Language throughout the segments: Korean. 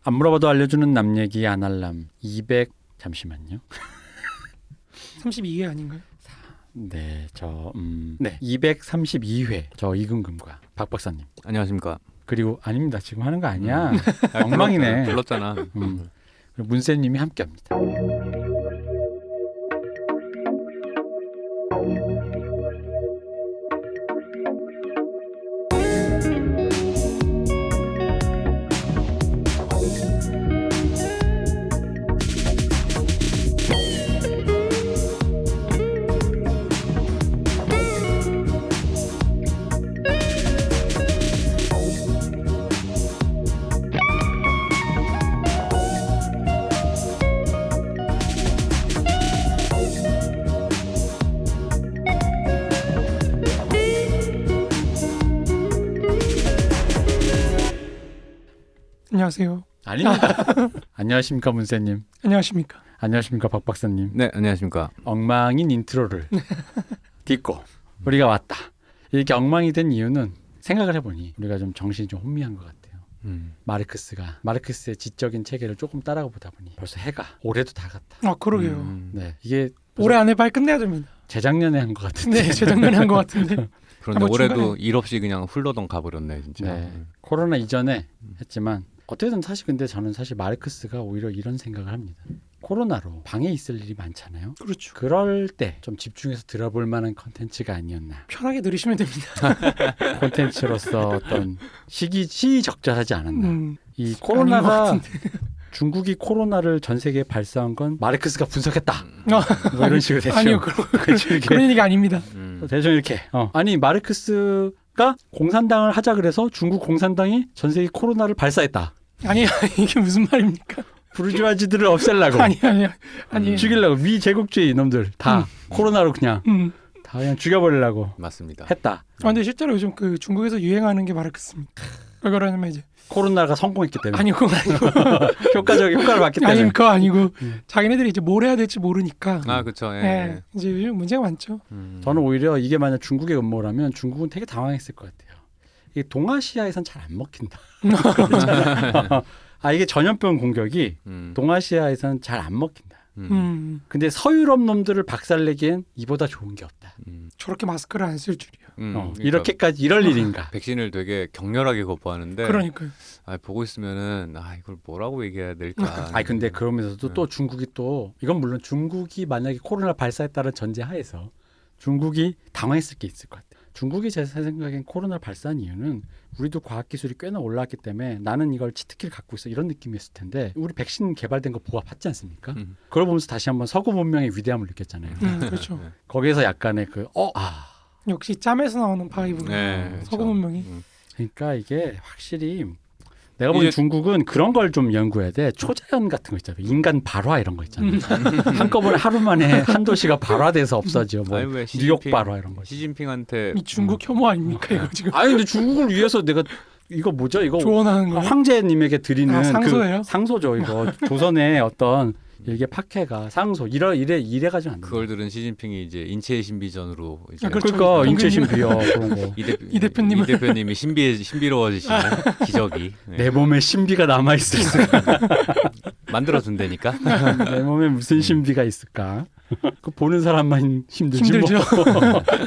안 물어봐도 알려주는 남 얘기 아날람 200 잠시만요. 32회 아닌가요? 네, 네 232회 저 이금금과 박 박사님. 안녕하십니까. 그리고 아닙니다. 지금 하는 거 아니야. 엉망이네. 불렀잖아. 그리고 문쌤님이 함께합니다. 안녕하세요. 아닙니다. 안녕하십니까 문쌤님. 안녕하십니까. 안녕하십니까 박 박사님. 네, 안녕하십니까. 엉망인 인트로를 딛고 우리가 왔다. 이렇게 엉망이 된 이유는 생각을 해보니 우리가 좀 정신이 좀 혼미한 것 같아요. 마르크스의 지적인 체계를 조금 따라가 보다 보니 벌써 해가 올해도 다 갔다. 아 그러게요. 네, 이게 올해 안에 빨리 끝내야 됩니다. 재작년에 한 것 같은데. 네, 재작년에 한 것 같은데. 그런데 뭐 올해도 중간에... 일 없이 그냥 훌러덩 가버렸네 진짜. 네, 코로나 이전에 했지만 어쨌든 사실 근데 저는 사실 마르크스가 오히려 이런 생각을 합니다. 코로나로 방에 있을 일이 많잖아요. 그렇죠. 그럴 때 좀 집중해서 들어볼 만한 컨텐츠가 아니었나. 편하게 들으시면 됩니다. 콘텐츠로서 어떤 시적절하지 않았나. 이 아닌 코로나가 중국이 코로나를 전 세계에 발사한 건 마르크스가 분석했다. 뭐 이런 식으로 대충. 아니요, 그런 얘기가 아닙니다. 대충 이렇게. 아니 마르크스가 공산당을 하자 그래서 중국 공산당이 전 세계 코로나를 발사했다. 아니 이게 무슨 말입니까? 부르주아지들을 없애려고. 아니. 죽이려고 미 제국주의 놈들 다 코로나로 그냥 다 그냥 죽여버리려고. 맞습니다. 했다. 근데 실제로 요즘 그 중국에서 유행하는 게 마르크스입니다. 왜 그러냐면 이제 코로나가 성공했기 때문에. 아니 그건 아니고 효과를 봤기 때문에. 아니 그거 아니고 자기네들이 이제 뭘 해야 될지 모르니까. 아 그렇죠. 예. 이제 요즘 문제가 많죠. 저는 오히려 이게 만약 중국의 음모라면 중국은 되게 당황했을 것 같아요. 이게 동아시아에선 잘 안 먹힌다. 이게 전염병 공격이 동아시아에선 잘 안 먹힌다. 근데 서유럽 놈들을 박살내기엔 이보다 좋은 게 없다. 저렇게 마스크를 안 쓸 줄이야. 그러니까 이렇게까지 이럴 일인가. 백신을 되게 격렬하게 거부하는데. 그러니까요. 보고 있으면은 이걸 뭐라고 얘기해야 될까. 근데 그러면서도 또 중국이 또 이건 물론 중국이 만약에 코로나 발사했다는 전제하에서 중국이 당황했을 게 있을 것 같아요. 중국이 제 생각엔 코로나를 발사한 이유는 우리도 과학기술이 꽤나 올라왔기 때문에 나는 이걸 치트키를 갖고 있어 이런 느낌이었을 텐데 우리 백신 개발된 거 보고봤지 않습니까? 그걸 보면서 다시 한번 서구 문명의 위대함을 느꼈잖아요. 그렇죠. 거기에서 약간의 역시 짬에서 나오는 바이브가 서구 문명이. 그러니까 이게 확실히 내가 보기엔 중국은 그런 걸 좀 연구해야 돼. 초자연 같은 거 있잖아요. 인간 발화 이런 거 있잖아요. 한꺼번에 하루 만에 한 도시가 발화돼서 없어져. 뭐 뉴욕 발화 이런 거. 시진핑한테 이 중국 혐오 아닙니까 이거 지금? 근데 중국을 위해서 내가 이거 뭐죠? 이거 조언하는 거. 황제님에게 드리는 상소예요? 상소죠. 이거 조선의 어떤 이게 박해가 상소 이래 가지고 안 돼. 그걸 들은 시진핑이 이제 인체의 신비전으로 이제 그러니까 인체 신비요 그런 거. 이 대표님이 신비로워지시는 기적이 내 몸에 신비가 남아 있을까? 만들어 준다니까. 내 몸에 무슨 신비가 있을까? 그 보는 사람만 힘들죠.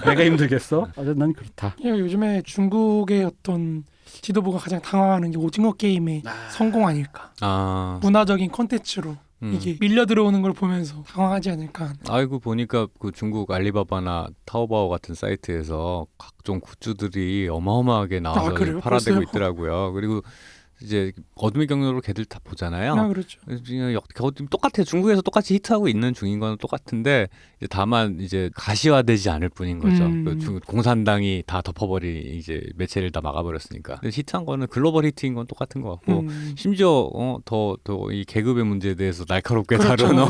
내가 힘들겠어? 난 그렇다. 요즘에 중국의 어떤 지도부가 가장 당황하는 게 오징어 게임의 성공 아닐까? 문화적인 콘텐츠로. 이게 밀려 들어오는 걸 보면서 당황하지 않을까. 보니까 그 중국 알리바바나 타오바오 같은 사이트에서 각종 굿즈들이 어마어마하게 나와서 팔아대고 벌써요? 있더라고요. 그리고 이제 어둠의 경로로 걔들 다 보잖아요. 그렇죠. 똑같아요. 중국에서 똑같이 히트하고 있는 중인 건 똑같은데 이제 다만 이제 가시화되지 않을 뿐인 거죠. 공산당이 다 덮어버린 이제 매체를 다 막아버렸으니까. 근데 히트한 거는 글로벌 히트인 건 똑같은 것 같고 심지어 더 이 계급의 문제에 대해서 날카롭게 다루는.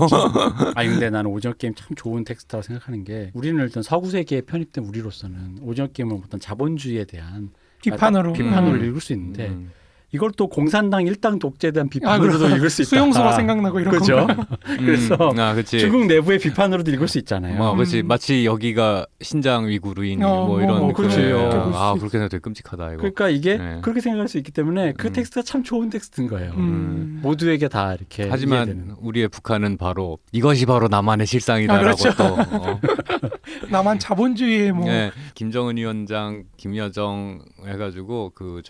근데 나는 오징어 게임 참 좋은 텍스트라고 생각하는 게 우리는 일단 서구 세계에 편입된 우리로서는 오징어 게임은 어떤 자본주의에 대한 비판으로 읽을 수 있는데. 이걸 또 공산당 일당 독재에 대한 비판으로도 읽을 수 있다. 수용소가 생각나고 이런 그렇죠. 건가? 그래서 그치. 중국 내부의 비판으로도 읽을 수 있잖아요. 그렇지. 마치 여기가 신장 위구르인 뭐 이런 그렇지. 그렇게 생각 되게 끔찍하다 이거. 그러니까 이게 네. 그렇게 생각할 수 있기 때문에 그 텍스트가 참 좋은 텍스트인 거예요. 모두에게 다 이렇게 하지만 이해되는. 우리의 북한은 바로 이것이 바로 남한의 실상이다라고 그렇죠. 또 남한 자본주의의 뭐 네, 김정은 위원장, 김여정 해가지고 그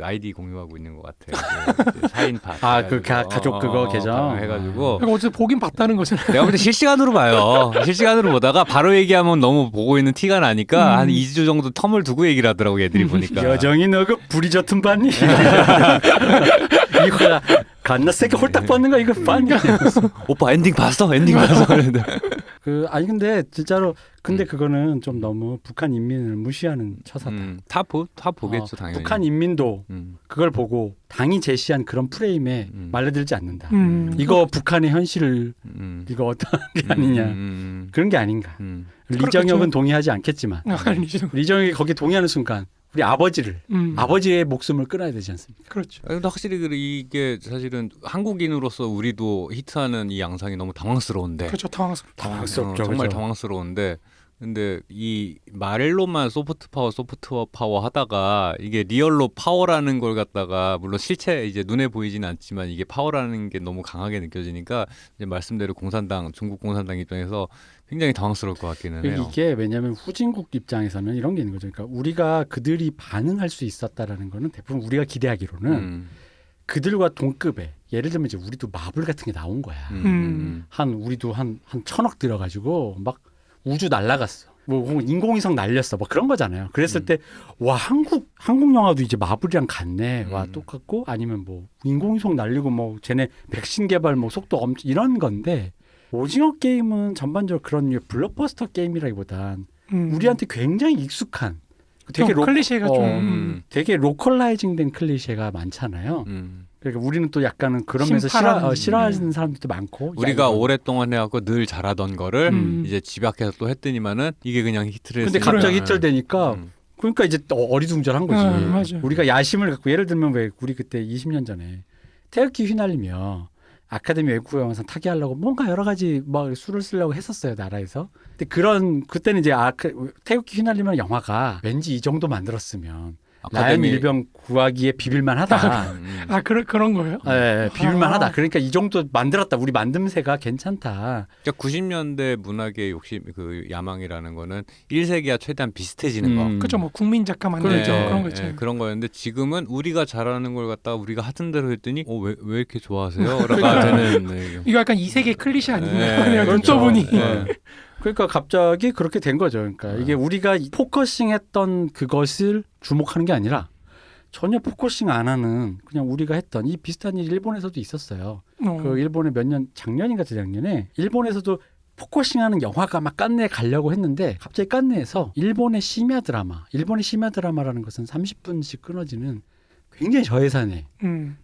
아이디 공유하고 있는 것 같아. 그 사인파. 그 가족 그거 계정 해가지고. 그러니까 어쨌든 보긴 봤다는 거잖아요. 내가 볼 때 실시간으로 봐요. 실시간으로 보다가 바로 얘기하면 너무 보고 있는 티가 나니까 한 2주 정도 텀을 두고 얘기를 하더라고 얘들이 보니까. 여정이 너 그 불이 젖은 반니 이거야 갓나 새끼 홀딱 받는 거 이거 반니 오빠 엔딩 봤어? 엔딩 봤어? 아니 근데 진짜로 근데 그거는 좀 너무 북한 인민을 무시하는 처사다. 다 보겠죠 당연히. 북한 인민도 그걸 보고 당이 제시한 그런 프레임에 말려들지 않는다. 이거 북한의 현실을 이거 어떤 게 아니냐 그런 게 아닌가. 리정혁은 동의하지 않겠지만 리정혁이 거기에 동의하는 순간 우리 아버지의 목숨을 끊어야 되지 않습니까? 그렇죠. 근데 확실히 이게 사실은 한국인으로서 우리도 히트하는 이 양상이 너무 당황스러운데. 그렇죠. 당황스럽죠. 정말 당황스러운데. 근데 이 말로만 소프트 파워 하다가 이게 리얼로 파워라는 걸 갖다가 물론 실체 이제 눈에 보이지는 않지만 이게 파워라는 게 너무 강하게 느껴지니까 이제 말씀대로 중국 공산당 입장에서 굉장히 당황스러울 것 같기는 해요. 이게 왜냐하면 후진국 입장에서는 이런 게 있는 거죠. 그러니까 우리가 그들이 반응할 수 있었다라는 거는 대부분 우리가 기대하기로는 그들과 동급의 예를 들면 이제 우리도 마블 같은 게 나온 거야. 우리도 한 1,000억 들어가지고 막 우주 날라갔어. 뭐 인공위성 날렸어. 뭐 그런 거잖아요. 그랬을 때 와 한국 영화도 이제 마블이랑 같네. 와 똑같고 아니면 뭐 인공위성 날리고 뭐 쟤네 백신 개발 뭐 속도 엄청 이런 건데 오징어 게임은 전반적으로 그런 블록버스터 게임이라기보단 우리한테 굉장히 익숙한 되게 클리셰가 좀 되게 로컬라이징된 클리셰가 많잖아요. 그러니까 우리는 또 약간은 그런 면에서 싫어하는 사람들도 많고 우리가 오랫동안 해갖고 늘 잘하던 거를 이제 집약해서 또 했더니만은 이게 그냥 히트를 근데 갑자기 히트를 되니까 그러니까 이제 어리둥절한 거지. 우리가 야심을 갖고 예를 들면 왜 우리 그때 20년 전에 태극기 휘날리며 아카데미 외국어 영화상 타기하려고 뭔가 여러 가지 막 수를 쓰려고 했었어요 나라에서. 근데 그때는 이제 태극기 휘날리면 영화가 왠지 이 정도 만들었으면 라이언 일병 구하기에 비빌만하다. 그런 거예요? 네, 비빌만하다. 그러니까 이 정도 만들었다. 우리 만듦새가 괜찮다. 그러니까 90년대 문학의 욕심, 그 야망이라는 거는 1세기와 최대한 비슷해지는 거. 그렇죠. 뭐 국민 작가 만들죠. 그런 거 있죠. 그런 거였는데 지금은 우리가 잘하는 걸 갖다가 우리가 하던 대로 했더니 왜 이렇게 좋아하세요? 라가 되는. 이거 약간 이 세계 클리셰 아닌가요? 눈떠보니. 그러니까 갑자기 그렇게 된 거죠. 그러니까 이게 우리가 포커싱했던 그것을 주목하는 게 아니라 전혀 포커싱 안 하는 그냥 우리가 했던 이 비슷한 일이 일본에서도 있었어요. 그 일본에 작년인가 재작년에 일본에서도 포커싱하는 영화가 막 깐네에 가려고 했는데 갑자기 깐네에서 일본의 심야 드라마라는 것은 30분씩 끊어지는 굉장히 저예산의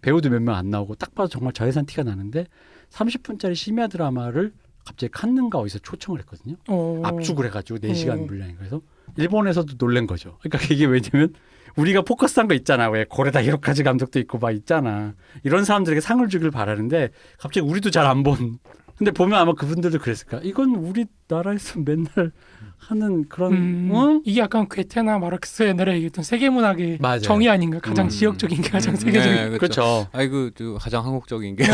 배우도 몇 명 안 나오고 딱 봐도 정말 저예산 티가 나는데 30분짜리 심야 드라마를 갑자기 칸는가 어디서 초청을 했거든요. 압축을 해가지고 4시간 분량이. 그래서 일본에서도 놀란 거죠. 그러니까 이게 왜냐면 우리가 포커스한 거 있잖아. 왜 고레다 히로카즈 감독도 있고 막 있잖아. 이런 사람들에게 상을 주길 바라는데 갑자기 우리도 잘 안 본. 근데 보면 아마 그분들도 그랬을까. 이건 우리나라에서 맨날 하는 그런 이게 약간 괴테나 마르크스 옛날에 얘기했던 세계문학의 맞아요. 정의 아닌가. 가장 지역적인 게 가장 세계적인. 네, 그렇죠. 아이고 가장 한국적인 게.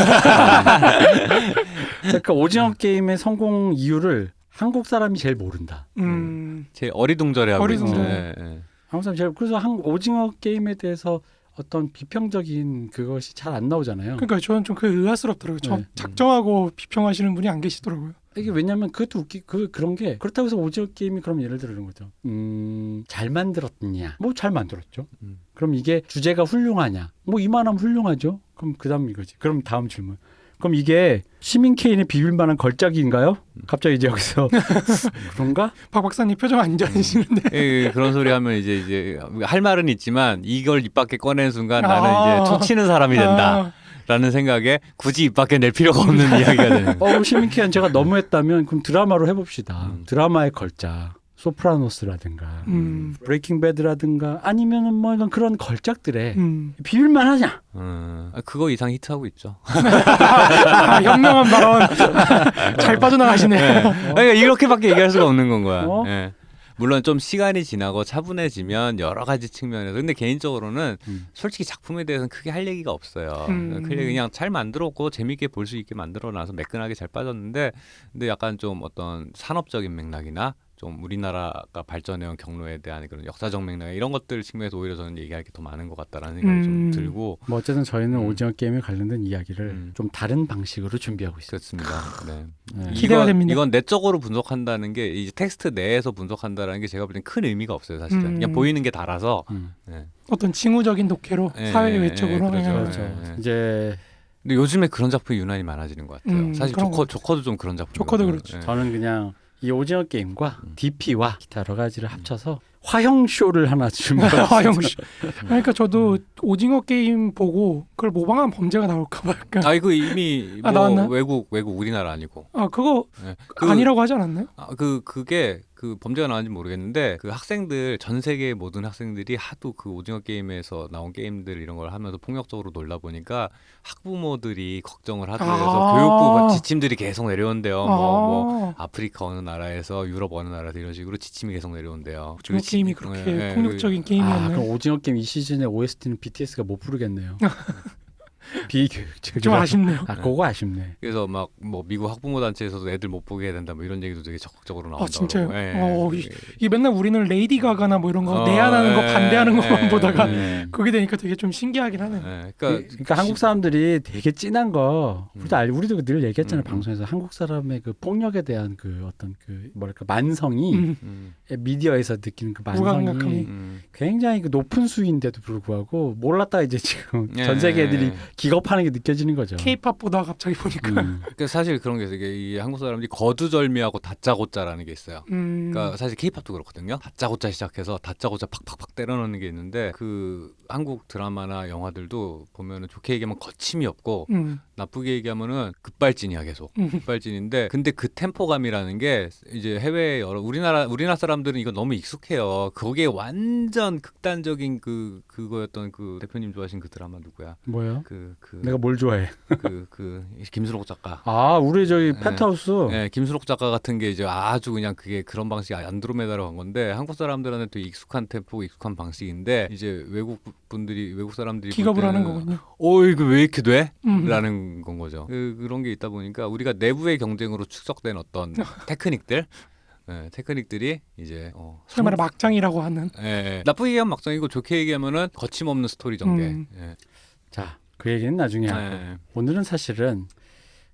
그러니까 오징어 게임의 성공 이유를 한국 사람이 제일 모른다. 제일 어리둥절해하고 있죠. 한국 사람이 제일 그래서 오징어 게임에 대해서 어떤 비평적인 그것이 잘 안 나오잖아요. 그러니까 저는 좀 그게 의아스럽더라고요. 작정하고 비평하시는 분이 안 계시더라고요. 이게 왜냐하면 그것도 그런 게 그렇다고 해서 오징어 게임이 그럼 예를 들어 이런 거죠. 잘 만들었냐? 뭐 잘 만들었죠. 그럼 이게 주제가 훌륭하냐? 뭐 이만하면 훌륭하죠. 그럼 그다음 이거지. 그럼 다음 질문. 그럼 이게 시민 케인의 비빌만한 걸작인가요? 갑자기 이제 여기서 그런가? 박 박사님 표정 안 좋아지시는데. 그런 소리 하면 이제 할 말은 있지만 이걸 입 밖에 꺼내는 순간 나는 이제 초치는 사람이 된다. 라는 생각에 굳이 입 밖에 낼 필요가 없는 이야기가 되는 거예요. 시민 케인 제가 너무했다면 그럼 드라마로 해봅시다. 드라마의 걸작. 소프라노스라든가 브레이킹 배드라든가 아니면은 뭐 이런 그런 걸작들에 비빌만 하냐? 그거 이상 히트하고 있죠. 현명한 발언. 잘 빠져나가시네. 그러니까 이렇게밖에 얘기할 수가 없는 건 거야. 예. 물론 좀 시간이 지나고 차분해지면 여러 가지 측면에서 근데 개인적으로는 솔직히 작품에 대해서는 크게 할 얘기가 없어요. 그냥 잘 만들었고 재밌게 볼 수 있게 만들어놔서 매끈하게 잘 빠졌는데 근데 약간 좀 어떤 산업적인 맥락이나 좀 우리나라가 발전해온 경로에 대한 그런 역사적 맥락 이런 것들 측면에서 오히려 저는 얘기할 게 더 많은 것 같다라는 생각이 좀 들고 뭐 어쨌든 저희는 오징어 게임에 관련된 이야기를 좀 다른 방식으로 준비하고 있습니다. 그렇습니다. 네. 기대가 됩니다. 이건 내적으로 분석한다는 게 이제 텍스트 내에서 분석한다는 게 제가 볼 땐 큰 의미가 없어요. 사실은 그냥 보이는 게 달아서 네. 어떤 징후적인 독해로 사회 외적으로 그렇죠. 이제 근데 요즘에 그런 작품이 유난히 많아지는 것 같아요. 사실 조커도 좀 그런 작품. 조커도 그렇죠. 저는 그냥 이 오징어 게임과 DP와 기타 여러 가지를 합쳐서 화형 쇼를 하나 준비했어요. 화형 쇼. 그러니까 저도 오징어 게임 보고 그걸 모방한 범죄가 나올까 봐 약간. 이거 이미 뭐 나왔나? 외국 우리나라 아니고. 그거 아니라고 하지 않았나요? 그게 그 범죄가 나왔는지 모르겠는데 그 학생들 전 세계 모든 학생들이 하도 그 오징어 게임에서 나온 게임들 이런 걸 하면서 폭력적으로 놀다 보니까 학부모들이 걱정을 하더라고요. 교육부 지침들이 계속 내려온대요. 뭐 아프리카 어느 나라에서 유럽 어느 나라에서 이런 식으로 지침이 계속 내려온대요. 오징어 게임이 그렇게 폭력적인 게임이었나요? 그럼 오징어 게임 이 시즌의 OST는 BTS가 못 부르겠네요. 비교육적 좀 아쉽네요. 그거 아쉽네. 그래서 막 뭐 미국 학부모 단체에서도 애들 못 보게 해야 된다 뭐 이런 얘기도 되게 적극적으로 나온다고. 진짜요? 이게 맨날 우리는 레이디 가가나 뭐 이런 거 내한하는 거 반대하는 것만 보다가 그게 되니까 되게 좀 신기하긴 하네. 그러니까 한국 사람들이 되게 진한 거 우리도 늘 얘기했잖아요. 방송에서 한국 사람의 그 폭력에 대한 그 어떤 그 뭐랄까 만성이 미디어에서 느끼는 그 만성이 굉장히 그 높은 수위인데도 불구하고 몰랐다가 이제 지금 전 세계 애들이 기겁하는 게 느껴지는 거죠. K-팝 보다 갑자기 보니까. 그러니까 사실 그런 게 있어요. 이 한국 사람들이 거두절미하고 다짜고짜라는 게 있어요. 그러니까 사실 K-팝도 그렇거든요. 다짜고짜 시작해서 다짜고짜 팍팍팍 때려넣는 게 있는데 그 한국 드라마나 영화들도 보면은 좋게 얘기하면 거침이 없고 나쁘게 얘기하면은 급발진이야 계속. 급발진인데 근데 그 템포감이라는 게 이제 해외 우리나라 사람들은 이거 너무 익숙해요. 거기에 완전 극단적인 그거였던 그 대표님 좋아하신 그 드라마 누구야? 뭐요? 내가 뭘 좋아해? 그 김수록 작가. 우리 저기 펜트하우스. 네, 김수록 작가 같은 게 이제 아주 그냥 그게 그런 방식이 안드로메다로 간 건데 한국 사람들한테 되게 익숙한 템포, 익숙한 방식인데 이제 외국 사람들이 기겁을 하는 거군요. 이거 왜 이렇게 돼? 라는 건 거죠. 그런 게 있다 보니까 우리가 내부의 경쟁으로 축적된 어떤 테크닉들이 이제 소위 말해 막장이라고 하는. 나쁘게 얘기하면 막장이고 좋게 얘기하면은 거침없는 스토리 전개. 자, 그 얘기는 나중에 하고 오늘은 사실은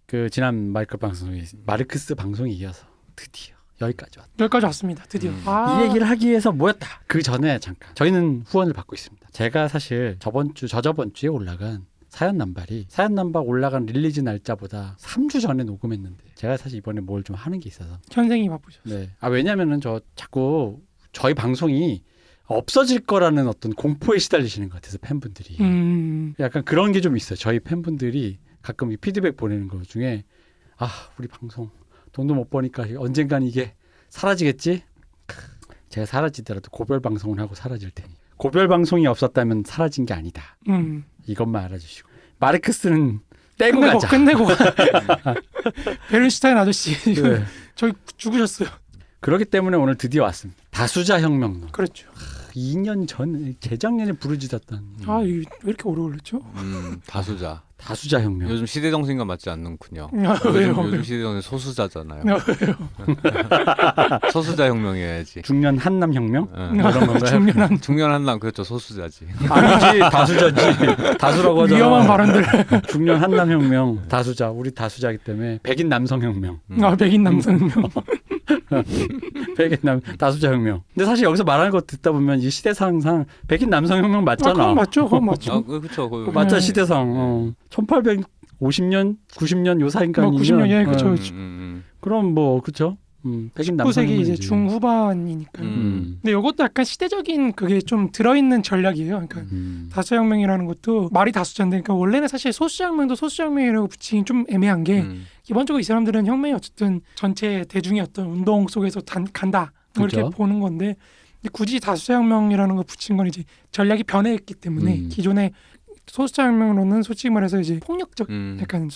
그 지난 마르크스 방송에 이어서 드디어 여기까지 왔습니다. 드디어. 이 얘기를 하기 위해서 모였다. 그 전에 잠깐 저희는 후원을 받고 있습니다. 제가 사실 저저번 주에 올라간 사연 남발 올라간 릴리즈 날짜보다 3주 전에 녹음했는데 제가 사실 이번에 뭘 좀 하는 게 있어서 현생이 바쁘셨어요. 네. 왜냐면은 자꾸 저희 방송이 없어질 거라는 어떤 공포에 시달리시는 것 같아서 팬분들이 약간 그런 게 좀 있어요. 저희 팬분들이 가끔 이 피드백 보내는 것 중에 우리 방송 돈도 못 버니까 언젠간 이게 사라지겠지? 제가 사라지더라도 고별 방송을 하고 사라질 테니 고별 방송이 없었다면 사라진 게 아니다. 이것만 알아주시고 마르크스는 떼고 가자. 끝내고 베른슈타인 아저씨 저희 죽으셨어요. 그렇기 때문에 오늘 드디어 왔습니다. 다수자 혁명. 그렇죠. 2년 전 재작년에 부르짖었던. 왜 이렇게 오래 걸렸죠? 다수자 혁명. 요즘 시대 정신과 맞지 않는군요. 왜요? 요즘 시대 정신 소수자잖아요. 소수자 혁명이어야지. 중년 한남 혁명? 그런 건가요? 중년 한남 그렇죠. 소수자지. 아니지 다수자지. 다수라고 하잖아. 위험한 발언들. 중년 한남 혁명. 다수자. 우리 다수자이기 때문에 백인 남성 혁명. 백인 남성 혁명. 다수자 혁명. 근데 사실 여기서 말하는 거 듣다 보면 이 시대상상 백인 남성 혁명 맞잖아. 그건 맞죠. 그렇죠. 맞죠 시대상. 1850년, 90년 요 사이인가 아니면 90년이에요. 그렇죠. 그럼 뭐 그렇죠. 백인 남성 19세기 이제 중후반이니까. 근데 이것도 약간 시대적인 그게 좀 들어있는 전략이에요. 그러니까 다수자 혁명이라는 것도 말이 다수자인데, 그러니까 원래는 사실 소수자 혁명도 소수자 혁명이라고 붙이긴 좀 애매한 게 기본적으로 이 사람들은 혁명이 어쨌든 전체 대중의 어떤 운동 속에서 간다. 뭐 이렇게 보는 건데 굳이 다수자혁명이라는 걸 붙인 건 이제 전략이 변했기 때문에 기존의 소수자혁명론은 솔직히 말해서 이제 폭력적 약간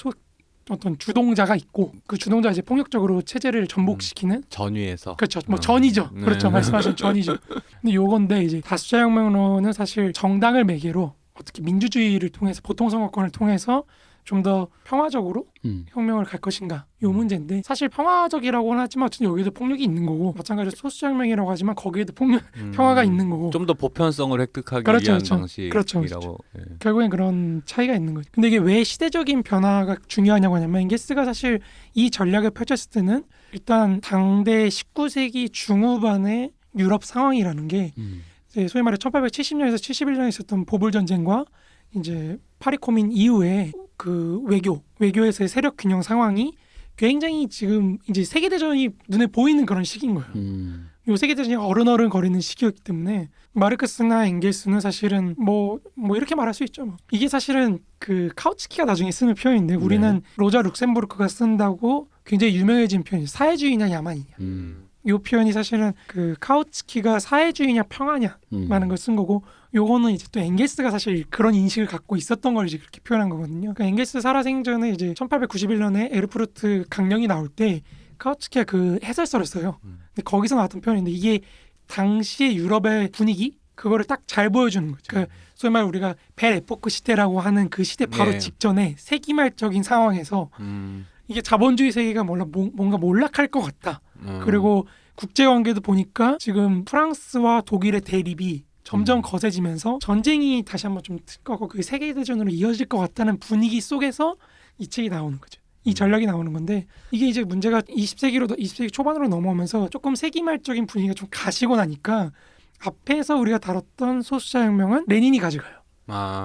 어떤 주동자가 있고 그 주동자가 이제 폭력적으로 체제를 전복시키는 전위에서 그렇죠. 뭐 전이죠. 네. 그렇죠. 말씀하신 전이죠. 근데 요건데 이제 다수자혁명론은 사실 정당을 매개로 어떻게 민주주의를 통해서 보통선거권을 통해서 좀 더 평화적으로 혁명을 갈 것인가 요 문제인데 사실 평화적이라고는 하지만 어쨌든 여기도 폭력이 있는 거고 마찬가지로 소수자혁명이라고 하지만 거기에도 평화가 있는 거고 좀 더 보편성을 획득하기 그렇죠, 위한 그렇죠. 방식이라고 그렇죠. 결국엔 그런 차이가 있는 거죠. 근데 이게 왜 시대적인 변화가 중요하냐고 하냐면 엥겔스가 사실 이 전략을 펼쳤을 때는 일단 당대 19세기 중후반의 유럽 상황이라는 게 이제 소위 말해 1870년에서 71년에 있었던 보불 전쟁과 이제 파리 코민 이후에 그 외교에서의 세력 균형 상황이 굉장히 지금 이제 세계 대전이 눈에 보이는 그런 시기인 거예요. 요 세계 대전이 어른어른 거리는 시기였기 때문에 마르크스나 엥겔스는 사실은 뭐 이렇게 말할 수 있죠. 뭐. 이게 사실은 그 카우츠키가 나중에 쓰는 표현인데 우리는 로자 룩셈부르크가 쓴다고 굉장히 유명해진 표현이에요. 사회주의냐 야만이냐. 이 표현이 사실은 그 카우츠키가 사회주의냐 평화냐라는 걸 쓴 거고 요거는 이제 또 엥겔스가 사실 그런 인식을 갖고 있었던 걸 이제 그렇게 표현한 거거든요. 그러니까 엥겔스 살아생전에 이제 1891년에 에르푸르트 강령이 나올 때 카우츠키가 그 해설서를 써요. 근데 거기서 나왔던 표현인데 이게 당시의 유럽의 분위기 그거를 딱 잘 보여주는 거죠. 그러니까 소위 말 우리가 벨 에포크 시대라고 하는 그 시대 바로 직전에 세기말적인 상황에서 이게 자본주의 세계가 뭔가 몰락할 것 같다. 그리고 국제관계도 보니까 지금 프랑스와 독일의 대립이 점점 거세지면서 전쟁이 다시 한번 좀 뜨거고 그 세계대전으로 이어질 것 같다는 분위기 속에서 이 책이 나오는 거죠. 이 전략이 나오는 건데 이게 이제 문제가 20세기 초반으로 넘어오면서 조금 세기말적인 분위기가 좀 가시고 나니까 앞에서 우리가 다뤘던 소수자혁명은 레닌이 가져가요.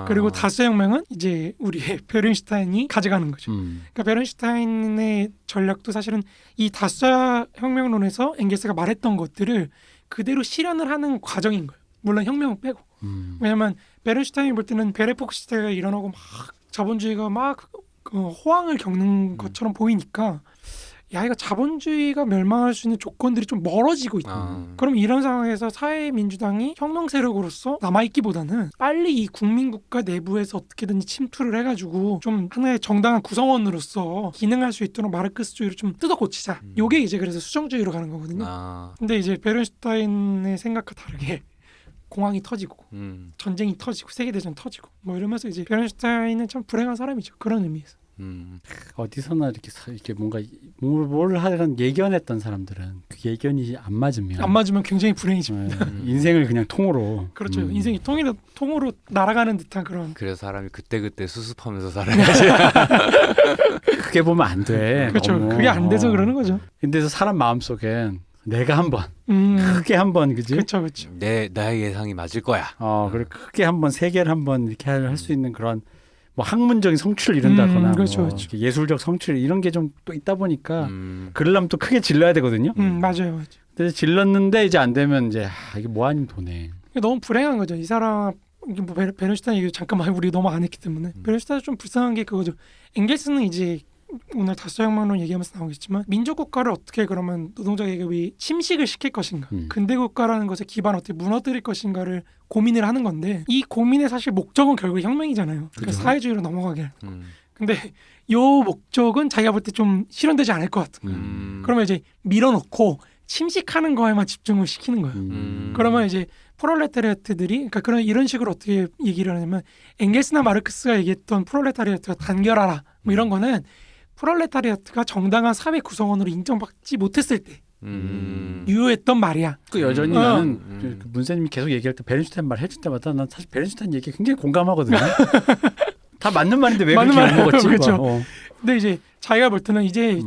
그리고 다수혁명은 이제 우리의 베른슈타인이 가져가는 거죠. 그러니까 베른슈타인의 전략도 사실은 이 다수혁명론에서 엥겔스가 말했던 것들을 그대로 실현을 하는 과정인 거예요. 물론 혁명은 빼고. 왜냐하면 베른슈타인이 볼 때는 베레포크 시대가 일어나고 막 자본주의가 막 호황을 겪는 것처럼 보이니까 야 이거 자본주의가 멸망할 수 있는 조건들이 좀 멀어지고 있다. 그럼 이런 상황에서 사회민주당이 혁명 세력으로서 남아있기보다는 빨리 이 국민국가 내부에서 어떻게든지 침투를 해가지고 좀 하나의 정당한 구성원으로서 기능할 수 있도록 마르크스주의를 좀 뜯어고치자. 요게 이제 그래서 수정주의로 가는 거거든요. 근데 이제 베른슈타인의 생각과 다르게 공황이 터지고 전쟁이 터지고 세계대전 터지고 뭐 이러면서 이제 베른슈타인은 참 불행한 사람이죠. 그런 의미에서. 어디서나 이렇게 뭔가 뭘 하든 예견했던 사람들은 그 예견이 안 맞으면 굉장히 불행이죠. 인생을 그냥 통으로 그렇죠. 인생이 통으로 날아가는 듯한 그런. 그래서 사람이 그때 수습하면서 살아야지. 크게 보면 안 돼. 그렇죠. 너무. 그게 안 돼서 그러는 거죠. 근데 사람 마음속엔 내가 한번 크게 한번 그지? 그렇죠. 나의 예상이 맞을 거야. 그리고 크게 한번 세계를 한번 이렇게 할 수 있는 그런 뭐 학문적인 성취를 이룬다거나 그렇죠. 예술적 성취를 이런 게 좀 또 있다 보니까 그러려면 또 크게 질러야 되거든요. 맞아요. 근데 질렀는데 이제 안 되면 이제 이게 뭐 아니면 도네. 너무 불행한 거죠. 이 사람 뭐 베른슈타인 얘기 잠깐만 우리 너무 안 했기 때문에 베른슈타인 좀 불쌍한 게 그거죠. 엥겔스는 이제 오늘 다수혁명론 얘기하면서 나오겠지만 민족 국가를 어떻게 그러면 노동자 계급이 침식을 시킬 것인가 근대 국가라는 것의 기반을 어떻게 무너뜨릴 것인가를 고민을 하는 건데 이 고민의 사실 목적은 결국 혁명이잖아요. 그러니까 사회주의로 넘어가게 하는 거. 근데 요 목적은 자기가 볼 때 좀 실현되지 않을 것 같은 거예요. 그러면 이제 밀어놓고 침식하는 거에만 집중을 시키는 거예요. 그러면 이제 프롤레타리아트들이 그러니까 이런 식으로 어떻게 얘기를 하냐면 엥겔스나 마르크스가 얘기했던 프롤레타리아트가 단결하라 뭐 이런 거는 프롤레타리아트가 정당한 사회 구성원으로 인정받지 못했을 때 유효했던 말이야. 그 여전히 나는 그 문세님이 계속 얘기할 때 베른슈타인 말 해줄 때마다 난 사실 베른슈타인 얘기에 굉장히 공감하거든요. 다 맞는 말인데 왜 그렇게 욕먹었지? 그렇죠. 근데 이제 자기가 볼 때는 이제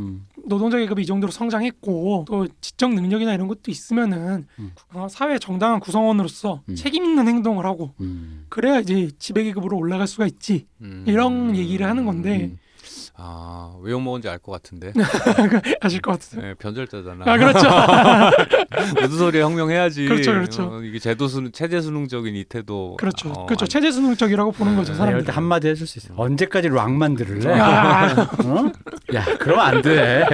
노동자 계급이 이 정도로 성장했고 또 지적 능력이나 이런 것도 있으면은 사회의 정당한 구성원으로서 책임 있는 행동을 하고 그래야 이제 지배 계급으로 올라갈 수가 있지. 이런 얘기를 하는 건데. 왜 욕먹은지 알 것 같은데. 아실 것 같으세요? 네, 변절자잖아. 그렇죠. 무슨 소리야 혁명해야지. 그렇죠. 이게 체제 수능적인 이 태도. 그렇죠. 체제 수능적이라고 보는 거죠. 사람들. 이럴 때 한마디 해줄 수 있어요. 언제까지 락만 들을래? 야, 그러면 안 돼.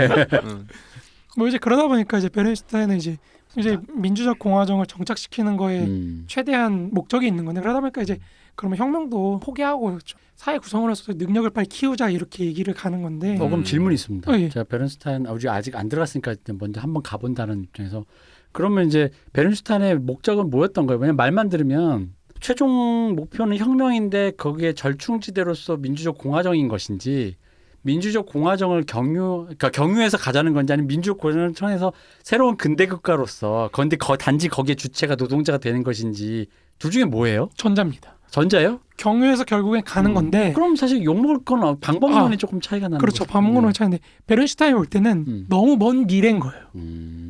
뭐 이제 그러다 보니까 이제 베른슈타인은 이제 이제 민주적 공화정을 정착시키는 거에 음. 최대한 목적이 있는 건데 그러다 보니까 이제 그러면 혁명도 포기하고 좀 사회 구성원으로서 능력을 빨리 키우자 이렇게 얘기를 가는 건데 그럼 질문이 있습니다. 예. 제가 베른슈타인 우리 아직 안 들어갔으니까 일단 먼저 한번 가본다는 입장에서 그러면 이제 베른슈타인의 목적은 뭐였던 거예요? 왜냐면 말만 들으면 최종 목표는 혁명인데 거기에 절충지대로서 민주적 공화정인 것인지 민주적 공화정을 그러니까 경유해서 가자는 건지 아니면 민주적 공화정을 통해서 새로운 근대 국가로서 근데 단지 거기에 주체가 노동자가 되는 것인지 둘 중에 뭐예요? 전자입니다. 전자예요? 경유해서 결국엔 가는 건데 그럼 사실 욕먹을 건 방법론이 조금 차이가 나는 그렇죠. 거죠. 방법론의 차이인데 베른슈타인이 올 때는 너무 먼 미래인 거예요.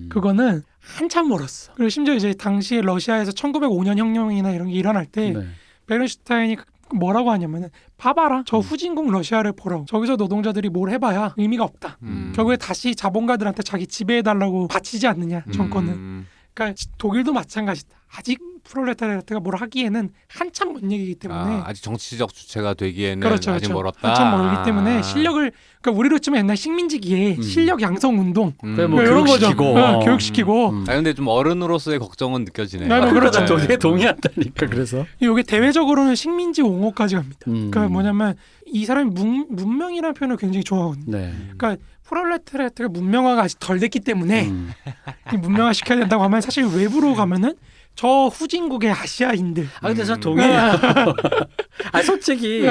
그거는 한참 멀었어. 그리고 심지어 이제 당시에 러시아에서 1905년 혁명이나 이런 게 일어날 때 네. 베른슈타인이 뭐라고 하냐면은 봐봐라 저 후진국 러시아를 보라고 저기서 노동자들이 뭘 해봐야 의미가 없다. 결국에 다시 자본가들한테 자기 지배해달라고 바치지 않느냐 정권은. 그러니까 독일도 마찬가지다. 아직 프롤레타리아트가 뭘 하기에는 한참 먼 얘기이기 때문에 아직 정치적 주체가 되기에는 그렇죠, 아직 그렇죠. 멀었다. 한참 멀기 때문에 실력을 그러니까 우리로 치면 옛날 식민지기에 실력 양성 운동 그래 뭐 이런 거죠. 교육시키고 교육시키고 근데 좀 어른으로서의 걱정은 느껴지네요. 네, 뭐 그렇죠. 그러니까 되게 동의한다니까 그래서 이게 대외적으로는 식민지 옹호까지 갑니다. 그러니까 뭐냐면 이 사람이 문명이라는 표현을 굉장히 좋아하거든요. 네. 그러니까 프롤레타리아트가 문명화가 아직 덜 됐기 때문에 이 문명화 시켜야 된다고 하면 사실 외부로 가면은 저 후진국의 아시아인들. 근데 저 동의해요. 솔직히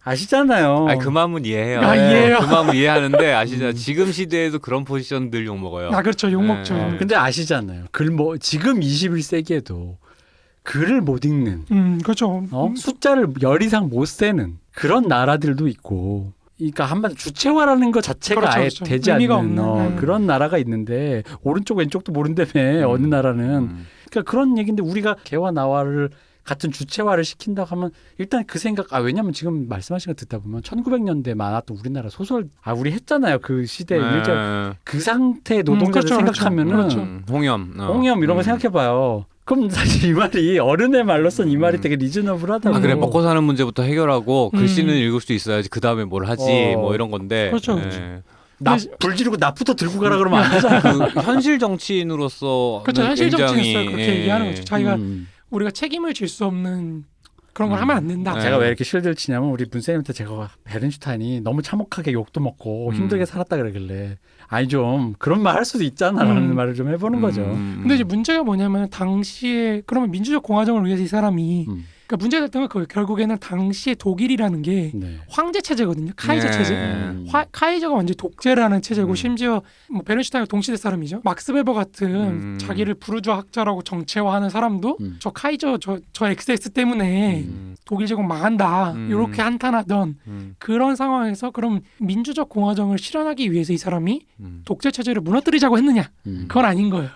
아시잖아요. 그 마음은 이해해요. 이해해요. 그 마음은 이해하는데 아시죠? 지금 시대에도 그런 포지션들 욕 먹어요. 그렇죠. 욕 먹죠. 근데 아시잖아요. 지금 21세기에도 글을 못 읽는 그렇죠. 숫자를 열 이상 못 세는 그런 나라들도 있고 그러니까 한마디로 주체화라는 것 자체가 그렇죠, 아예 그렇죠. 되지 의미가 않는 없는, 그런 나라가 있는데 오른쪽 왼쪽도 모른다며 어느 나라는 그러니까 그런 얘기인데 우리가 개와 나와를 같은 주체화를 시킨다고 하면 일단 그 생각 왜냐면 지금 말씀하신 거 듣다 보면 1900년대 많았던 우리나라 소설 우리 했잖아요. 그 시대 일제 그 상태의 노동자들 그렇죠, 생각하면은 그렇죠. 홍염 이런 거 생각해봐요. 그럼 사실 이 말이 어른의 말로선 이 말이 되게 리즈너블하다고. 그래 먹고 사는 문제부터 해결하고 글씨는 읽을 수 있어야지 그 다음에 뭘 하지 뭐 이런 건데. 그렇죠. 불 지르고 납부터 들고 가라 그러면 안 되잖아. 그 현실 정치인으로서 그렇죠. 현실 굉장히, 정치인으로서 그렇게 얘기하는 거죠. 자기가 우리가 책임을 질 수 없는 그런 걸 하면 안 된다. 제가 왜 이렇게 실드를 치냐면 우리 문쌤한테 제가 베른슈타인이 너무 참혹하게 욕도 먹고 힘들게 살았다 그러길래 좀 그런 말 할 수도 있잖아라는 말을 좀 해보는 거죠. 근데 이제 문제가 뭐냐면 당시에 그러면 민주적 공화정을 위해서 이 사람이 그러니까 문제가 됐던 건 결국에는 당시에 독일이라는 게 황제 체제거든요. 카이저 체제. 카이저가 완전 독재라는 체제고 심지어 뭐 베른슈타인과 동시대 사람이죠. 막스 베버 같은 자기를 부르주아 학자라고 정체화하는 사람도 저 카이저 저 XX 때문에 독일 제국 망한다. 이렇게 한탄하던 그런 상황에서 그럼 민주적 공화정을 실현하기 위해서 이 사람이 독재 체제를 무너뜨리자고 했느냐? 그건 아닌 거예요.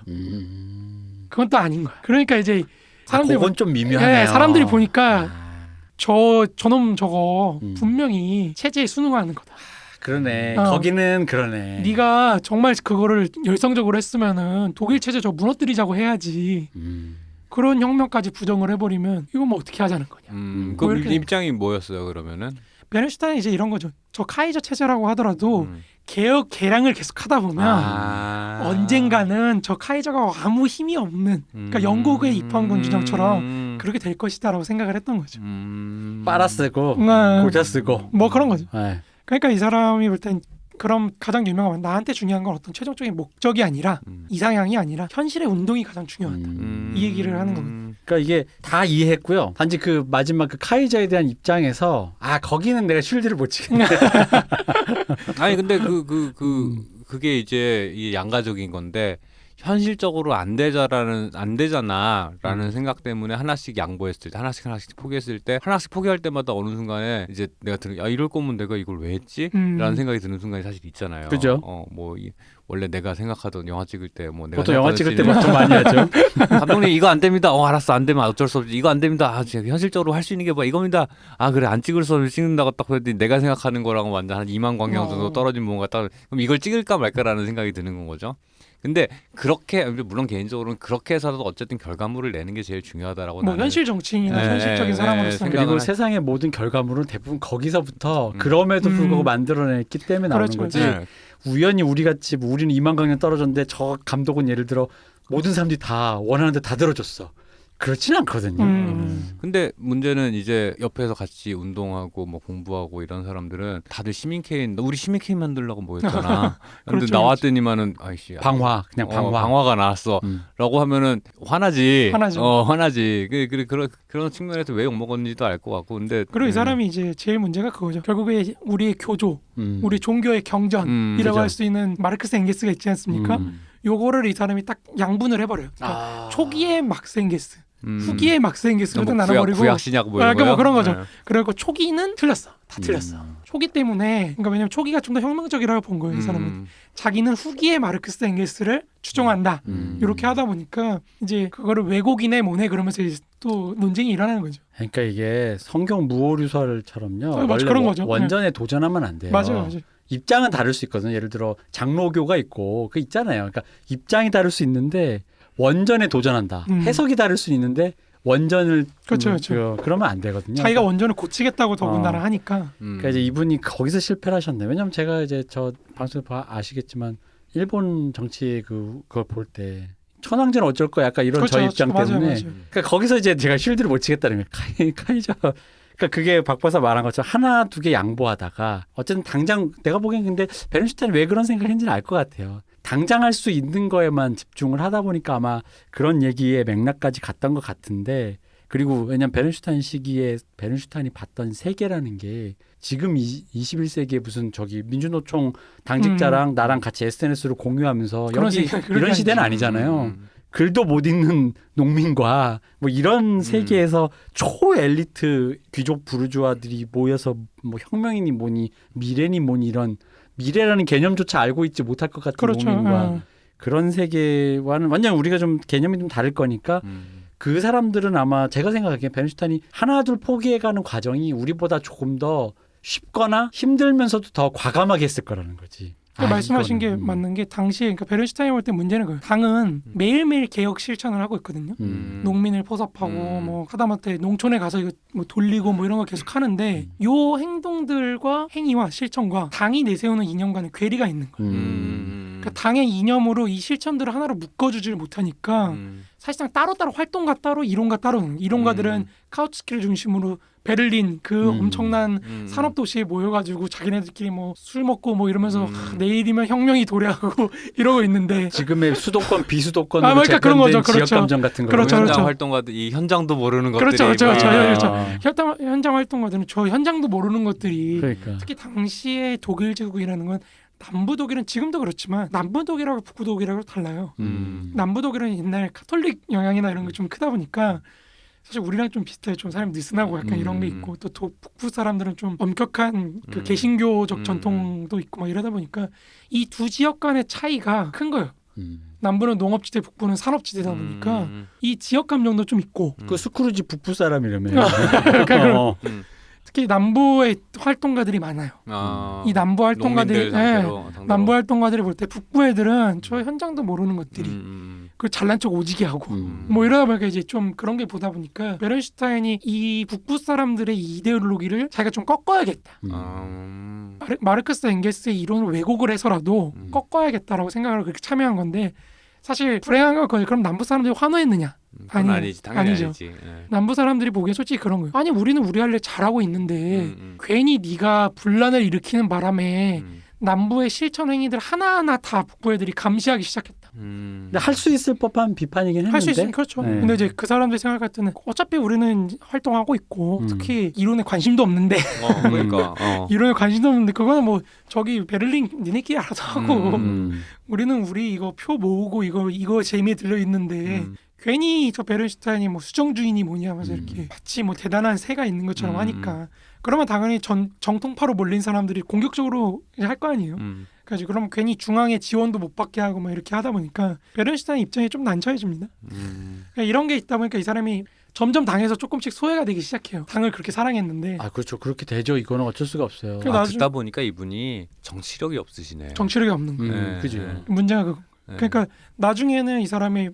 그건 또 아닌 거야. 그러니까 이제 사람들이 그건 좀 미묘하네요. 사람들이 보니까 저놈 저거 분명히 체제에 순응하는 거다. 그러네. 거기는 그러네. 네가 정말 그거를 열성적으로 했으면은 독일 체제 저 무너뜨리자고 해야지. 그런 혁명까지 부정을 해버리면 이건 뭐 어떻게 하자는 거냐. 그 입장이 뭐였어요 그러면은? 베른슈타인이 이제 이런 거죠. 저 카이저 체제라고 하더라도 개혁 개량을 계속 하다 보면 언젠가는 저 카이저가 아무 힘이 없는 그러니까 영국의 입헌군 주정처럼 그렇게 될 것이다라고 생각을 했던 거죠. 빨아 쓰고 고자 쓰고 뭐 그런 거죠. 네. 그러니까 이 사람이 볼 땐 그럼 가장 유명한 건 나한테 중요한 건 어떤 최종적인 목적이 아니라 이상향이 아니라 현실의 운동이 가장 중요하다. 이 얘기를 하는 거거든요. 그러니까 이게 다 이해했고요. 단지 그 마지막 그 카이저에 대한 입장에서 거기는 내가 쉴드를 못 치겠네. 아니 근데 그게 이제 이 양가적인 건데 현실적으로 안 되잖아라는 생각 때문에 하나씩 양보했을 때 하나씩 포기했을 때 하나씩 포기할 때마다 어느 순간에 이제 내가 이럴 거면 내가 이걸 왜 했지? 라는 생각이 드는 순간이 사실 있잖아요. 그죠? 원래 내가 생각하던 영화 찍을 때 뭐 내가 보통 영화 찍을 때 막 좀 많이 하죠. 감독님 이거 안 됩니다. 알았어 안 되면 어쩔 수 없지. 이거 안 됩니다. 현실적으로 할 수 있는 게 뭐 이겁니다. 그래 안 찍을 수 없이 찍는다고 딱 그랬더니 내가 생각하는 거랑은 완전 한 2만 광경 정도 떨어진 뭔가 딱 그럼 이걸 찍을까 말까라는 생각이 드는 건 거죠. 근데 그렇게 물론 개인적으로는 그렇게 해서도 어쨌든 결과물을 내는 게 제일 중요하다라고 뭐 현실 정치인이나 현실적인 사람으로서 그리고 세상의 모든 결과물은 대부분 거기서부터 그럼에도 불구하고 만들어냈기 때문에 나오는 거지. 우연히 우리같이 우리는 2만 광년 떨어졌는데 저 감독은 예를 들어 모든 사람들이 다 원하는데 다 들어줬어. 그렇지는 않거든요. 근데 문제는 이제 옆에서 같이 운동하고 뭐 공부하고 이런 사람들은 다들 시민케인, 우리 시민케인 만들려고 모였잖아. 근데 그렇죠, 나왔더니만은 아이씨 방화 그냥 방화. 방화가 나왔어. 라고 하면은 화나지. 화나죠. 화나지. 그런 측면에서 왜 욕먹었는지도 알 것 같고. 근데 그리고 이 사람이 이제 제일 문제가 그거죠. 결국에 우리의 교조, 우리 종교의 경전이라고 그죠. 할 수 있는 마르크스 엥게스가 있지 않습니까? 요거를 이 사람이 딱 양분을 해버려요. 그러니까 초기에 막스 엥게스, 후기에 막스 엥게스로 딱 나눠버리고 구약 신약 뭐 이런 그러니까 뭐 그런 거죠. 네. 그리고 초기는 틀렸어. 다 틀렸어. 초기 때문에 그러니까 왜냐면 초기가 좀 더 혁명적이라고 본 거예요. 이 사람은 자기는 후기에 마르크스 엥게스를 추종한다. 이렇게 하다 보니까 이제 그거를 왜곡이네 뭐네 그러면서 이제 또 논쟁이 일어나는 거죠. 그러니까 이게 성경 무오류설처럼요. 맞아, 원래 그런 거죠. 원전에 도전하면 안 돼요. 맞아요. 입장은 다를 수 있거든요. 예를 들어 장로교가 있고 그 있잖아요. 그러니까 입장이 다를 수 있는데 원전에 도전한다. 해석이 다를 수 있는데 원전을 그렇죠. 그러면 안 되거든요. 자기가 원전을 고치겠다고 더군다나 하니까. 그러니까 이제 이분이 거기서 실패를 하셨네. 왜냐하면 제가 이제 저 방송에 아시겠지만 일본 정치 그걸 볼 때 천황제는 어쩔 거야 약간 이런 그렇죠, 저희 입장 맞아요, 때문에 맞아요. 그러니까 거기서 이제 제가 쉴드를 못 치겠다는 거예요. 카이저. 그러니까 그게 박 박사 말한 것처럼 하나 두 개 양보하다가 어쨌든 당장 내가 보기엔 근데 베른슈타인이 왜 그런 생각을 했는지는 알 것 같아요. 당장 할 수 있는 거에만 집중을 하다 보니까 아마 그런 얘기의 맥락까지 갔던 것 같은데 그리고 왜냐하면 베른슈타인 시기에 베른슈타인이 봤던 세계라는 게 지금 21세기에 무슨 저기 민주노총 당직자랑 나랑 같이 SNS로 공유하면서 여기 이런 시대는 아니잖아요. 글도 못 읽는 농민과 뭐 이런 세계에서 초 엘리트 귀족 부르주아들이 모여서 뭐 혁명이니 뭐니 미래니 뭐니 이런 미래라는 개념조차 알고 있지 못할 것 같은 그렇죠. 농민과 그런 세계와는 완전 우리가 좀 개념이 좀 다를 거니까 그 사람들은 아마 제가 생각하기에 베른슈타인이 하나둘 포기해가는 과정이 우리보다 조금 더 쉽거나 힘들면서도 더 과감하게 했을 거라는 거지. 말씀하신 게 맞는 게 당시에 그러니까 베른슈타인이 볼 때 문제는 거예요. 당은 매일매일 개혁 실천을 하고 있거든요. 농민을 포섭하고 뭐 하다못해 농촌에 가서 이거 뭐 돌리고 뭐 이런 거 계속 하는데 요 행동들과 행위와 실천과 당이 내세우는 이념과는 괴리가 있는 거예요. 그러니까 당의 이념으로 이 실천들을 하나로 묶어주질 못하니까 사실상 따로따로 활동가 따로 이론가 따로 이론가들은 카우츠키를 중심으로 베를린 그 엄청난 산업도시에 모여가지고 자기네들끼리 뭐 술 먹고 뭐 이러면서 내일이면 혁명이 도래하고 이러고 있는데 지금의 수도권 비수도권으로 그러니까 그런 거죠. 재편된 지역감정 같은 거. 그렇죠. 현장 활동가들 이 현장도 모르는 것들이 그렇죠. 뭐 현장 활동가들은 저 현장도 모르는 것들이 그러니까. 특히 당시에 독일 제국이라는 건 남부 독일은 지금도 그렇지만 남부 독일하고 북부 독일하고 달라요. 남부 독일은 옛날 카톨릭 영향이나 이런 게 좀 크다 보니까 사실 우리랑 좀 비슷해요. 좀 사람이 느슨하고 약간 이런 게 있고 또 북부 사람들은 좀 엄격한 그 개신교적 전통도 있고 막 이러다 보니까 이 두 지역 간의 차이가 큰 거예요. 남부는 농업지대, 북부는 산업지대다 보니까 이 지역 감정도 좀 있고. 그 스크루지 북부 사람이라며. 그러니까 특히 남부의 활동가들이 많아요. 이 남부 활동가들이 남부 활동가들이 볼 때 북부 애들은 저 현장도 모르는 것들이 그 잘난 척 오지게 하고 뭐 이러다 보니까 이제 좀 그런 게 보다 보니까 베른슈타인이 이 북부 사람들의 이데올로기를 자기가 좀 꺾어야겠다. 마르크스 엥게스의 이론을 왜곡을 해서라도 꺾어야겠다라고 생각을 그렇게 참여한 건데 사실 불행한 건 거예요. 그럼 남부 사람들이 환호했느냐? 아니지, 당연히 아니죠. 아니지. 남부 사람들이 보기에 솔직히 그런 거예요. 아니 우리는 우리 할 일 잘하고 있는데 괜히 네가 분란을 일으키는 바람에 남부의 실천 행위들 하나하나 다 북부 애들이 감시하기 시작했다. 근데 할 수 있을 법한 비판이긴 했는데. 할 수 있으면 그렇죠. 네. 근데 이제 그 사람들이 생각할 때는 어차피 우리는 활동하고 있고 특히 이론에 관심도 없는데 그러니까 이론에 관심도 없는데 그거는 뭐 저기 베를린 니네끼리 알아서 하고 우리는 우리 이거 표 모으고 이거 재미에 들려 있는데 괜히 저 베른슈타인이 뭐 수정주의니 뭐냐 하면서 이렇게 마치 뭐 대단한 새가 있는 것처럼 하니까 그러면 당연히 정통파로 몰린 사람들이 공격적으로 할 거 아니에요. 그래서 그럼 괜히 중앙에 지원도 못 받게 하고 막 이렇게 하다 보니까 베른슈타인 입장이 좀 난처해집니다. 그러니까 이런 게 있다 보니까 이 사람이 점점 당에서 조금씩 소외가 되기 시작해요. 당을 그렇게 사랑했는데. 아 그렇죠. 그렇게 되죠. 이거는 어쩔 수가 없어요. 듣다 보니까 이분이 정치력이 없으시네. 정치력이 없는 거예요. 그죠. 문제가 그거. 그러니까 나중에는 이 사람이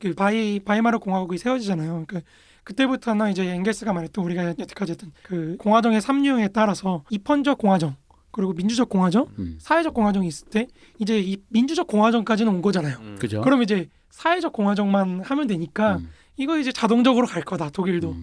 바이마르 공화국이 세워지잖아요. 그러니까 그때부터는 이제 엥겔스가 말했던 우리가 여태까지 했던 그 공화정의 3류에 따라서 입헌적 공화정 그리고 민주적 공화정, 사회적 공화정이 있을 때 이제 이 민주적 공화정까지는 온 거잖아요. 그죠. 그럼 이제 사회적 공화정만 하면 되니까 이거 이제 자동적으로 갈 거다. 독일도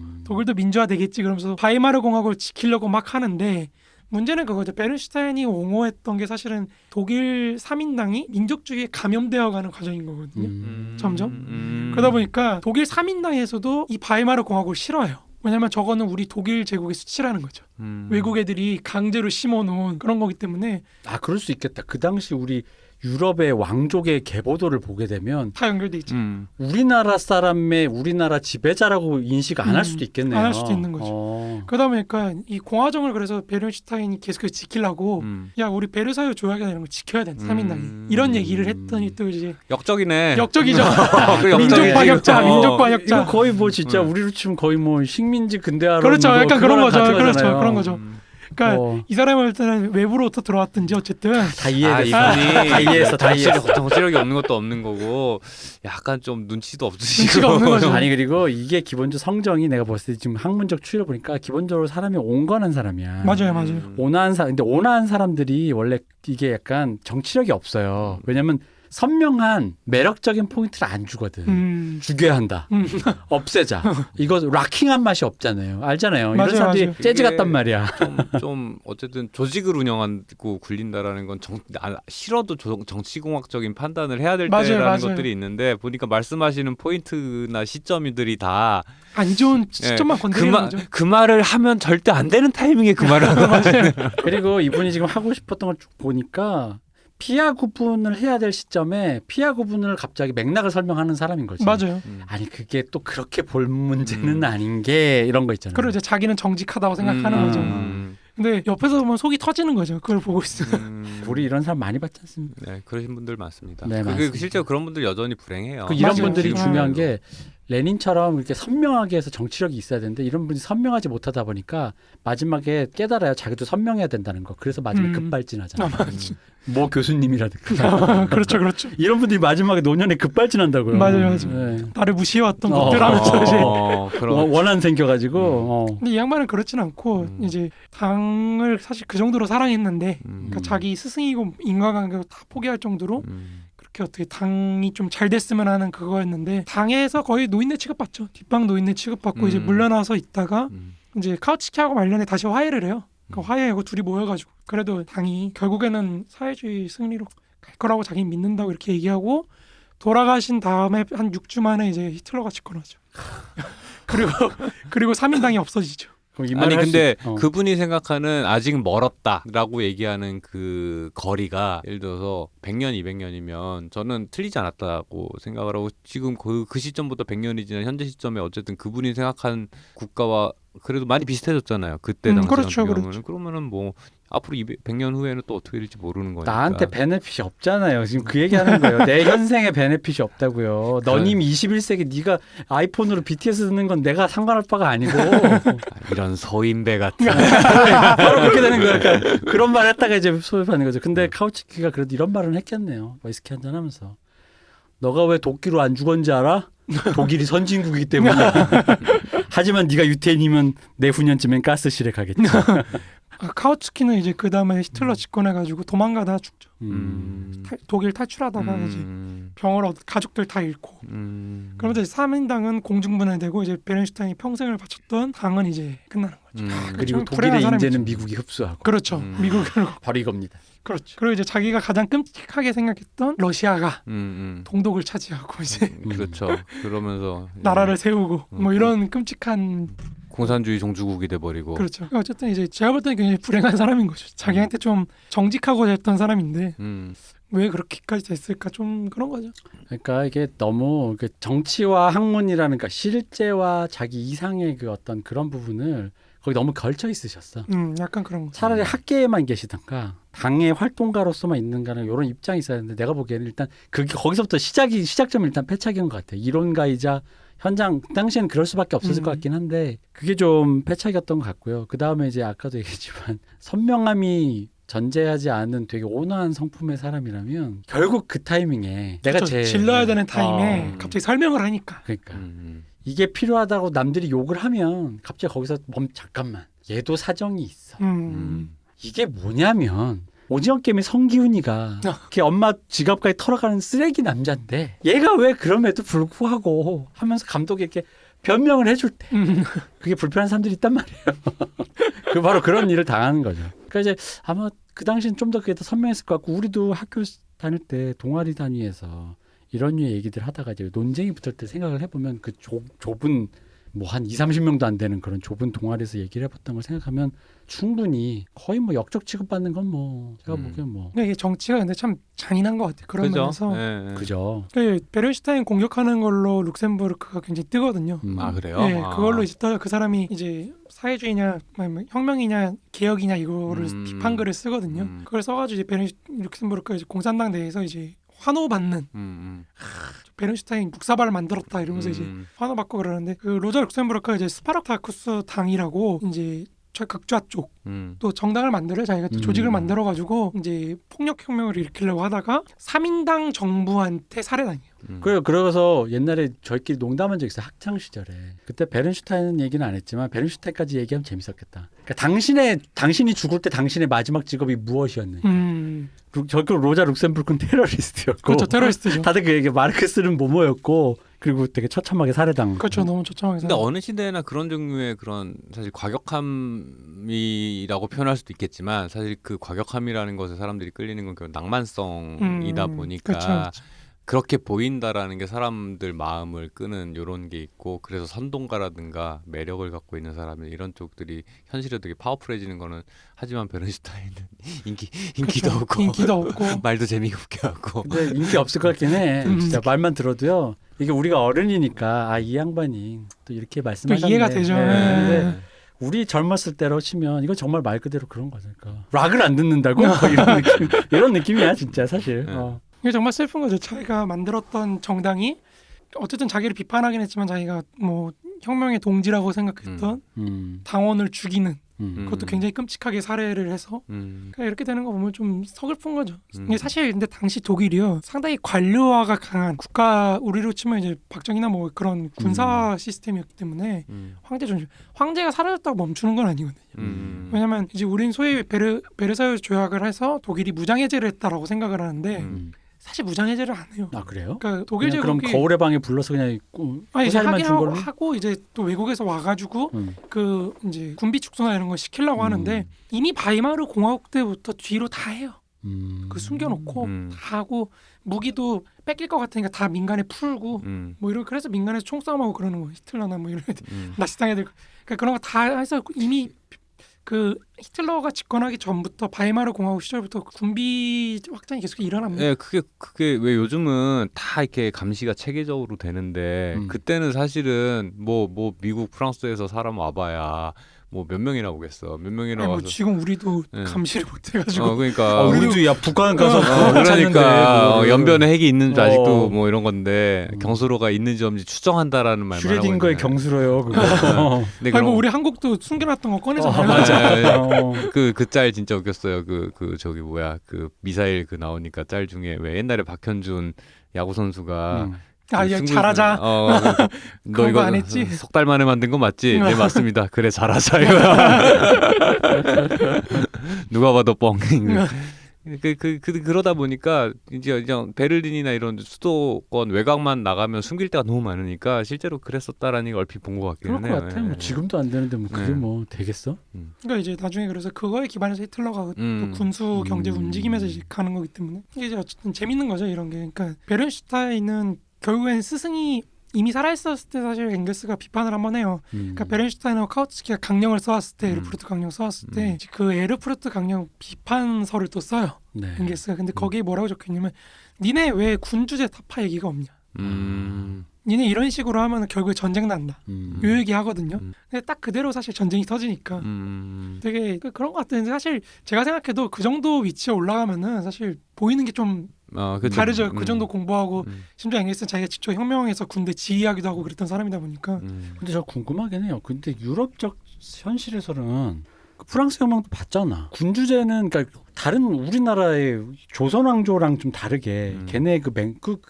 민주화 되겠지. 그러면서 바이마르 공화국을 지키려고 막 하는데 문제는 그거죠. 베른슈타인이 옹호했던 게 사실은 독일 3인당이 민족주의에 감염되어가는 과정인 거거든요. 점점. 그러다 보니까 독일 3인당에서도 이 바이마르 공화국을 싫어해요. 왜냐면 저거는 우리 독일 제국의 수치라는 거죠. 외국 애들이 강제로 심어놓은 그런 거기 때문에. 아, 그럴 수 있겠다. 그 당시 우리 유럽의 왕족의 계보도를 보게 되면 다 연결돼 있죠. 우리나라 사람의 우리나라 지배자라고 인식 안 할 수도 있겠네요. 안 할 수도 있는 거죠. 그러다 보니까 이 공화정을 그래서 베른슈타인이 계속 지키려고 야 우리 베르사유 조약이나 이런 거 지켜야 된다. 3인당이 이런 얘기를 했더니 또 이제 역적이네. 역적이죠. 민족 역적이지. 반역자, 민족 반역자. 이거 거의 뭐 진짜 우리로 치면 거의 뭐 식민지 근대화로 그렇죠. 약간 그런 거죠. 그렇죠. 가져가잖아요. 그런 거죠. 그러니까 이 사람이 볼 때는 외부로부터 들어왔든지 어쨌든 다 이해됐어. 이분이 다 이해했어. 다 이해했어. 정치력이 없는 것도 없는 거고 약간 좀 눈치도 없으시고 눈치가 없는 거죠. 아니 그리고 이게 기본적으로 성정이 내가 봤을 때 지금 학문적 추이를 보니까 기본적으로 사람이 온건한 사람이야. 맞아요. 온화한 사람. 근데 온화한 사람들이 원래 이게 약간 정치력이 없어요. 왜냐면 선명한 매력적인 포인트를 안 주거든. 죽여야 한다. 없애자. 이거 락킹한 맛이 없잖아요. 알잖아요. 맞아요, 이런 사람들이 맞아요. 재즈 같단 말이야. 좀 어쨌든 조직을 운영하고 굴린다라는 건 싫어도 정치공학적인 판단을 해야 될 맞아요, 때라는 맞아요. 것들이 있는데 보니까 말씀하시는 포인트나 시점들이 다 안 좋은 시점만 건드리는 거죠. 그 말을 하면 절대 안 되는 타이밍에 그 말을 하는 거죠. 그리고 이분이 지금 하고 싶었던 걸 쭉 보니까 피하 구분을 해야 될 시점에 피하 구분을 갑자기 맥락을 설명하는 사람인 거지. 맞아요. 아니 그게 또 그렇게 볼 문제는 아닌 게 이런 거 있잖아요. 그리고 이제 자기는 정직하다고 생각하는 거죠. 근데 옆에서 보면 속이 터지는 거죠. 그걸 보고 있으면. 우리 이런 사람 많이 봤지 않습니까? 네, 그러신 분들 많습니다. 네, 맞습니다. 실제로 그런 분들 여전히 불행해요. 이런 맞아요. 분들이 맞아요. 중요한 게 레닌처럼 이렇게 선명하게 해서 정치력이 있어야 되는데 이런 분이 선명하지 못하다 보니까 마지막에 깨달아야 자기도 선명해야 된다는 거. 그래서 마지막에 급발진하잖아요. 뭐 교수님이라든가. 그렇죠. 이런 분들이 마지막에 노년에 급발진한다고요. 맞아요. 네. 나를 무시해왔던 것들 하면서 이제. 원한 생겨가지고. 근데 이 양반은 그렇진 않고 이제 당을 사실 그 정도로 사랑했는데 그러니까 자기 스승이고 인간관계도 다 포기할 정도로 그렇게 어떻게 당이 좀 잘 됐으면 하는 그거였는데 당에서 거의 노인네 취급받죠. 뒷방 노인네 취급받고 이제 물러나서 있다가 이제 카우츠키하고 말년에 다시 화해를 해요. 그 화해하고 둘이 모여가지고 그래도 당이 결국에는 사회주의 승리로 갈 거라고 자기는 믿는다고 이렇게 얘기하고 돌아가신 다음에 한 6주 만에 이제 히틀러가 집권하죠. 그리고 3인당이 없어지죠. 아니 근데 그분이 생각하는 아직 멀었다라고 얘기하는 그 거리가 예를 들어서 100년, 200년이면 저는 틀리지 않았다고 생각을 하고 지금 그 시점보다 100년이 지난 현재 시점에 어쨌든 그분이 생각한 국가와 그래도 많이 비슷해졌잖아요. 그때 당시 그렇죠, 같은 경우는. 그러면은 뭐 앞으로 100년 후에는 또 어떻게 될지 모르는 거니까. 나한테 베네핏이 없잖아요. 지금 그 얘기하는 거예요. 내 현생에 베네핏이 없다고요. 너님 21세기 네가 아이폰으로 BTS 듣는 건 내가 상관할 바가 아니고. 이런 소인배 같은. 바로 그렇게 되는 거야. 그러니까 그런 말 했다가 이제 소입하는 거죠. 근데 카우치키가 그래도 이런 말은 했겠네요. 위스키 한잔 하면서. 너가 왜 독기로 안 죽었는지 알아? 독일이 선진국이기 때문에. 하지만 네가 유태인이면 내후년쯤엔 가스실에 가겠지. 카우츠키는 이제 그 다음에 히틀러 집권해가지고 도망가다 죽죠. 독일 탈출하다가 이제 병을 가족들 다 잃고. 그러면서 이제 3인당은 공중분해되고 이제 베른슈타인이 평생을 바쳤던 당은 이제 끝나는 거죠. 그리고 좀 독일의 불행한 인재는 사람이죠. 미국이 흡수하고. 그렇죠. 미국을 바로 이겁니다. 그렇죠. 그리고 이제 자기가 가장 끔찍하게 생각했던 러시아가 동독을 차지하고 이제 그렇죠. 그러면서 나라를 세우고 뭐 이런 끔찍한 공산주의 종주국이 돼버리고. 그렇죠. 어쨌든 이제 제가 볼 때는 굉장히 불행한 사람인 거죠. 자기한테 좀 정직하고 됐던 사람인데 왜 그렇게까지 됐을까 좀 그런 거죠. 그러니까 이게 너무 정치와 학문이라는 그러니까 실제와 자기 이상의 그 어떤 그런 부분을 거기 너무 걸쳐 있으셨어. 약간 그런 거. 차라리 학계에만 계시던가 당의 활동가로서만 있는가는 이런 입장이 있어야 되는데 내가 보기에는 일단 그게 거기서부터 시작점은 일단 패착인 것 같아. 이론가이자 현장 그 당시에는 그럴 수밖에 없었을 것 같긴 한데 그게 좀 패착이었던 것 같고요. 그 다음에 이제 아까도 얘기했지만 선명함이 전제하지 않은 되게 온화한 성품의 사람이라면 결국 그 타이밍에 내가 그렇죠. 질러야 되는 타임에 갑자기 설명을 하니까. 그러니까 이게 필요하다고 남들이 욕을 하면 갑자기 거기서 잠깐만 얘도 사정이 있어. 이게 뭐냐면 오징어 게임의 성기훈이가 걔 엄마 지갑까지 털어가는 쓰레기 남자인데 얘가 왜 그럼에도 불구하고 하면서 감독에게 변명을 해줄 때 그게 불편한 사람들이 있단 말이에요. 그 바로 그런 일을 당하는 거죠. 그러니까 이제 아마 그 당시엔 좀 더 그게 더 선명했을 것 같고 우리도 학교 다닐 때 동아리 단위에서 이런 류의 얘기들 하다가 이제 논쟁이 붙을 때 생각을 해보면 그 좁은 뭐 한 20-30명도 안 되는 그런 좁은 동아리에서 얘기를 해봤던 걸 생각하면 충분히 거의 뭐 역적 취급받는 건 뭐 제가 보기엔 뭐 근데 이게 정치가 근데 참 잔인한 것 같아요. 그런 그죠? 면에서 예, 예. 그죠. 베른슈타인 공격하는 걸로 룩셈부르크가 굉장히 뜨거든요. 아 그래요? 네, 아. 그걸로 이제 그 사람이 이제 사회주의냐, 아니면 혁명이냐, 개혁이냐 이거를 비판글을 쓰거든요. 그걸 써가지고 이제 룩셈부르크가 이제 공산당 내에서 이제 환호받는 베른슈타인 국사발을 만들었다 이러면서 이제 환호받고 그러는데 그 로저 룩셈부르크가 이제 스파르타쿠스 당이라고 이제 저 극좌 쪽 또 정당을 만들어 자기가 또 조직을 만들어 가지고 이제 폭력 혁명을 일으키려고 하다가 3인당 정부한테 살해당해요. 그래서 옛날에 저희끼리 농담한 적 있어요. 학창 시절에. 그때 베른슈타인 얘기는 안 했지만 베른슈타인까지 얘기하면 재밌었겠다. 그러니까 당신이 죽을 때 당신의 마지막 직업이 무엇이었는지. 저그 로자 룩셈부르크는 테러리스트였고. 그렇죠, 테러리스트죠. 다들 그 얘기 마르크스는 뭐뭐였고 그리고 되게 처참하게 살해당. 그렇죠, 너무 처참하게. 근데 어느 시대나 그런 종류의 그런 사실 과격함이라고 표현할 수도 있겠지만 사실 그 과격함이라는 것에 사람들이 끌리는 건 그 낭만성이다 보니까 그렇죠. 그렇게 보인다라는 게 사람들 마음을 끄는 이런 게 있고 그래서 선동가라든가 매력을 갖고 있는 사람들 이런 쪽들이 현실에 되게 파워풀해지는 거는 하지만 베른슈타인은 인기도 그렇죠. 없고 인기도 없고 말도 재미없게 하고 근데 인기 없을 것 같긴 해. 진짜 말만 들어도요. 이게 우리가 어른이니까 이 양반이 또 이렇게 또 말씀하셨네. 이해가 되죠. 근데 우리 젊었을 때로 치면 이건 정말 말 그대로 그런 거니까 락을 안 듣는다고 뭐 이런 느낌이야 진짜 사실. 이게 정말 슬픈 거죠. 자기가 만들었던 정당이 어쨌든 자기를 비판하긴 했지만 자기가 뭐 혁명의 동지라고 생각했던 당원을 죽이는 그것도 굉장히 끔찍하게 살해를 해서 그러니까 이렇게 되는 거 보면 좀 서글픈 거죠. 이게 사실 근데 당시 독일이요 상당히 관료화가 강한 국가 우리로 치면 이제 박정희나 뭐 그런 군사 시스템이었기 때문에 황제가 사라졌다고 멈추는 건 아니거든요. 왜냐하면 이제 우린 소위 베르사유 조약을 해서 독일이 무장해제를 했다라고 생각을 하는데 사실 무장해제를 안 해요. 아 그래요? 그러니까 독일 그럼 제국이 거울의 방에 불러서 그냥 이제 하긴 준 거는 하고 이제 또 외국에서 와가지고 그 이제 군비 축소나 이런 거 시키려고 하는데 이미 바이마르 공화국 때부터 뒤로 다 해요. 그 숨겨놓고 다 하고 무기도 뺏길 것 같으니까 다 민간에 풀고 뭐 이런 그래서 민간에서 총싸움하고 그러는 거 히틀러나 뭐 이런 애들 나치당 애들 그러니까 그런 거 다 해서 이미 그 히틀러가 집권하기 전부터 바이마르 공화국 시절부터 군비 확장이 계속 일어납니다. 네, 그게 왜 요즘은 다 이렇게 감시가 체계적으로 되는데 그때는 사실은 뭐 미국, 프랑스에서 사람 와봐야 뭐 몇 명이나 오겠어. 몇 명이나 와서. 뭐 지금 우리도 감시를 못해가지고. 그러니까 우리도 야 북한 가서 그러니까 연변에 핵이 있는 줄 아직도 뭐 이런 건데 경수로가 있는지 없는지 추정한다라는 말만 하고 슈레딩거의 경수로요. 그거. 아니 뭐 우리 한국도 숨겨놨던 거 꺼내잖아요. 맞아. 그 짤 진짜 웃겼어요. 그 저기 뭐야 그 미사일 그 나오니까 짤 중에 왜 옛날에 박현준 야구 선수가 야 잘하자. 너 이거 안 했지? 석 달 만에 만든 거 맞지? 네 맞습니다. 그래 잘하자 이거야. 누가 봐도 뻥. 그러다 보니까 이제 베를린이나 이런 수도권 외곽만 나가면 숨길 데가 너무 많으니까 실제로 그랬었다라는 걸 얼핏 본 것 같긴 해요. 그럴 것 같아. 뭐 지금도 안 되는데 뭐 그게 뭐 되겠어? 그러니까 이제 나중에 그래서 그거에 기반해서 히틀러가 또 군수 경제 움직이면서 이제 가는 거기 때문에 이게 이제 어쨌든 재밌는 거죠 이런 게. 그러니까 베른슈타인은 결국엔 스승이 이미 살아있었을 때 사실 엥겔스가 비판을 한번 해요. 그러니까 베른슈타인하고 카우츠키가 강령을 써왔을 때 에르푸르트 강령 써왔을 때 그 에르푸르트 강령 비판서를 또 써요. 네. 엥겔스가. 근데 거기에 뭐라고 적혀있냐면 니네 왜 군주제 타파 얘기가 없냐. 니네 이런 식으로 하면 결국에 전쟁 난다. 요 얘기 하거든요. 근데 딱 그대로 사실 전쟁이 터지니까 되게 그런 것 같은데 사실 제가 생각해도 그 정도 위치에 올라가면은 사실 보이는 게 좀 다르죠. 그 정도 공부하고 심지어 엥겔스는 자기가 직접 혁명해서 군대 지휘하기도 하고 그랬던 사람이다 보니까. 근데 저 궁금하긴 해요. 근데 유럽적 현실에서는 그 프랑스 혁명도 봤잖아. 군주제는 그러니까 다른 우리나라의 조선 왕조랑 좀 다르게 걔네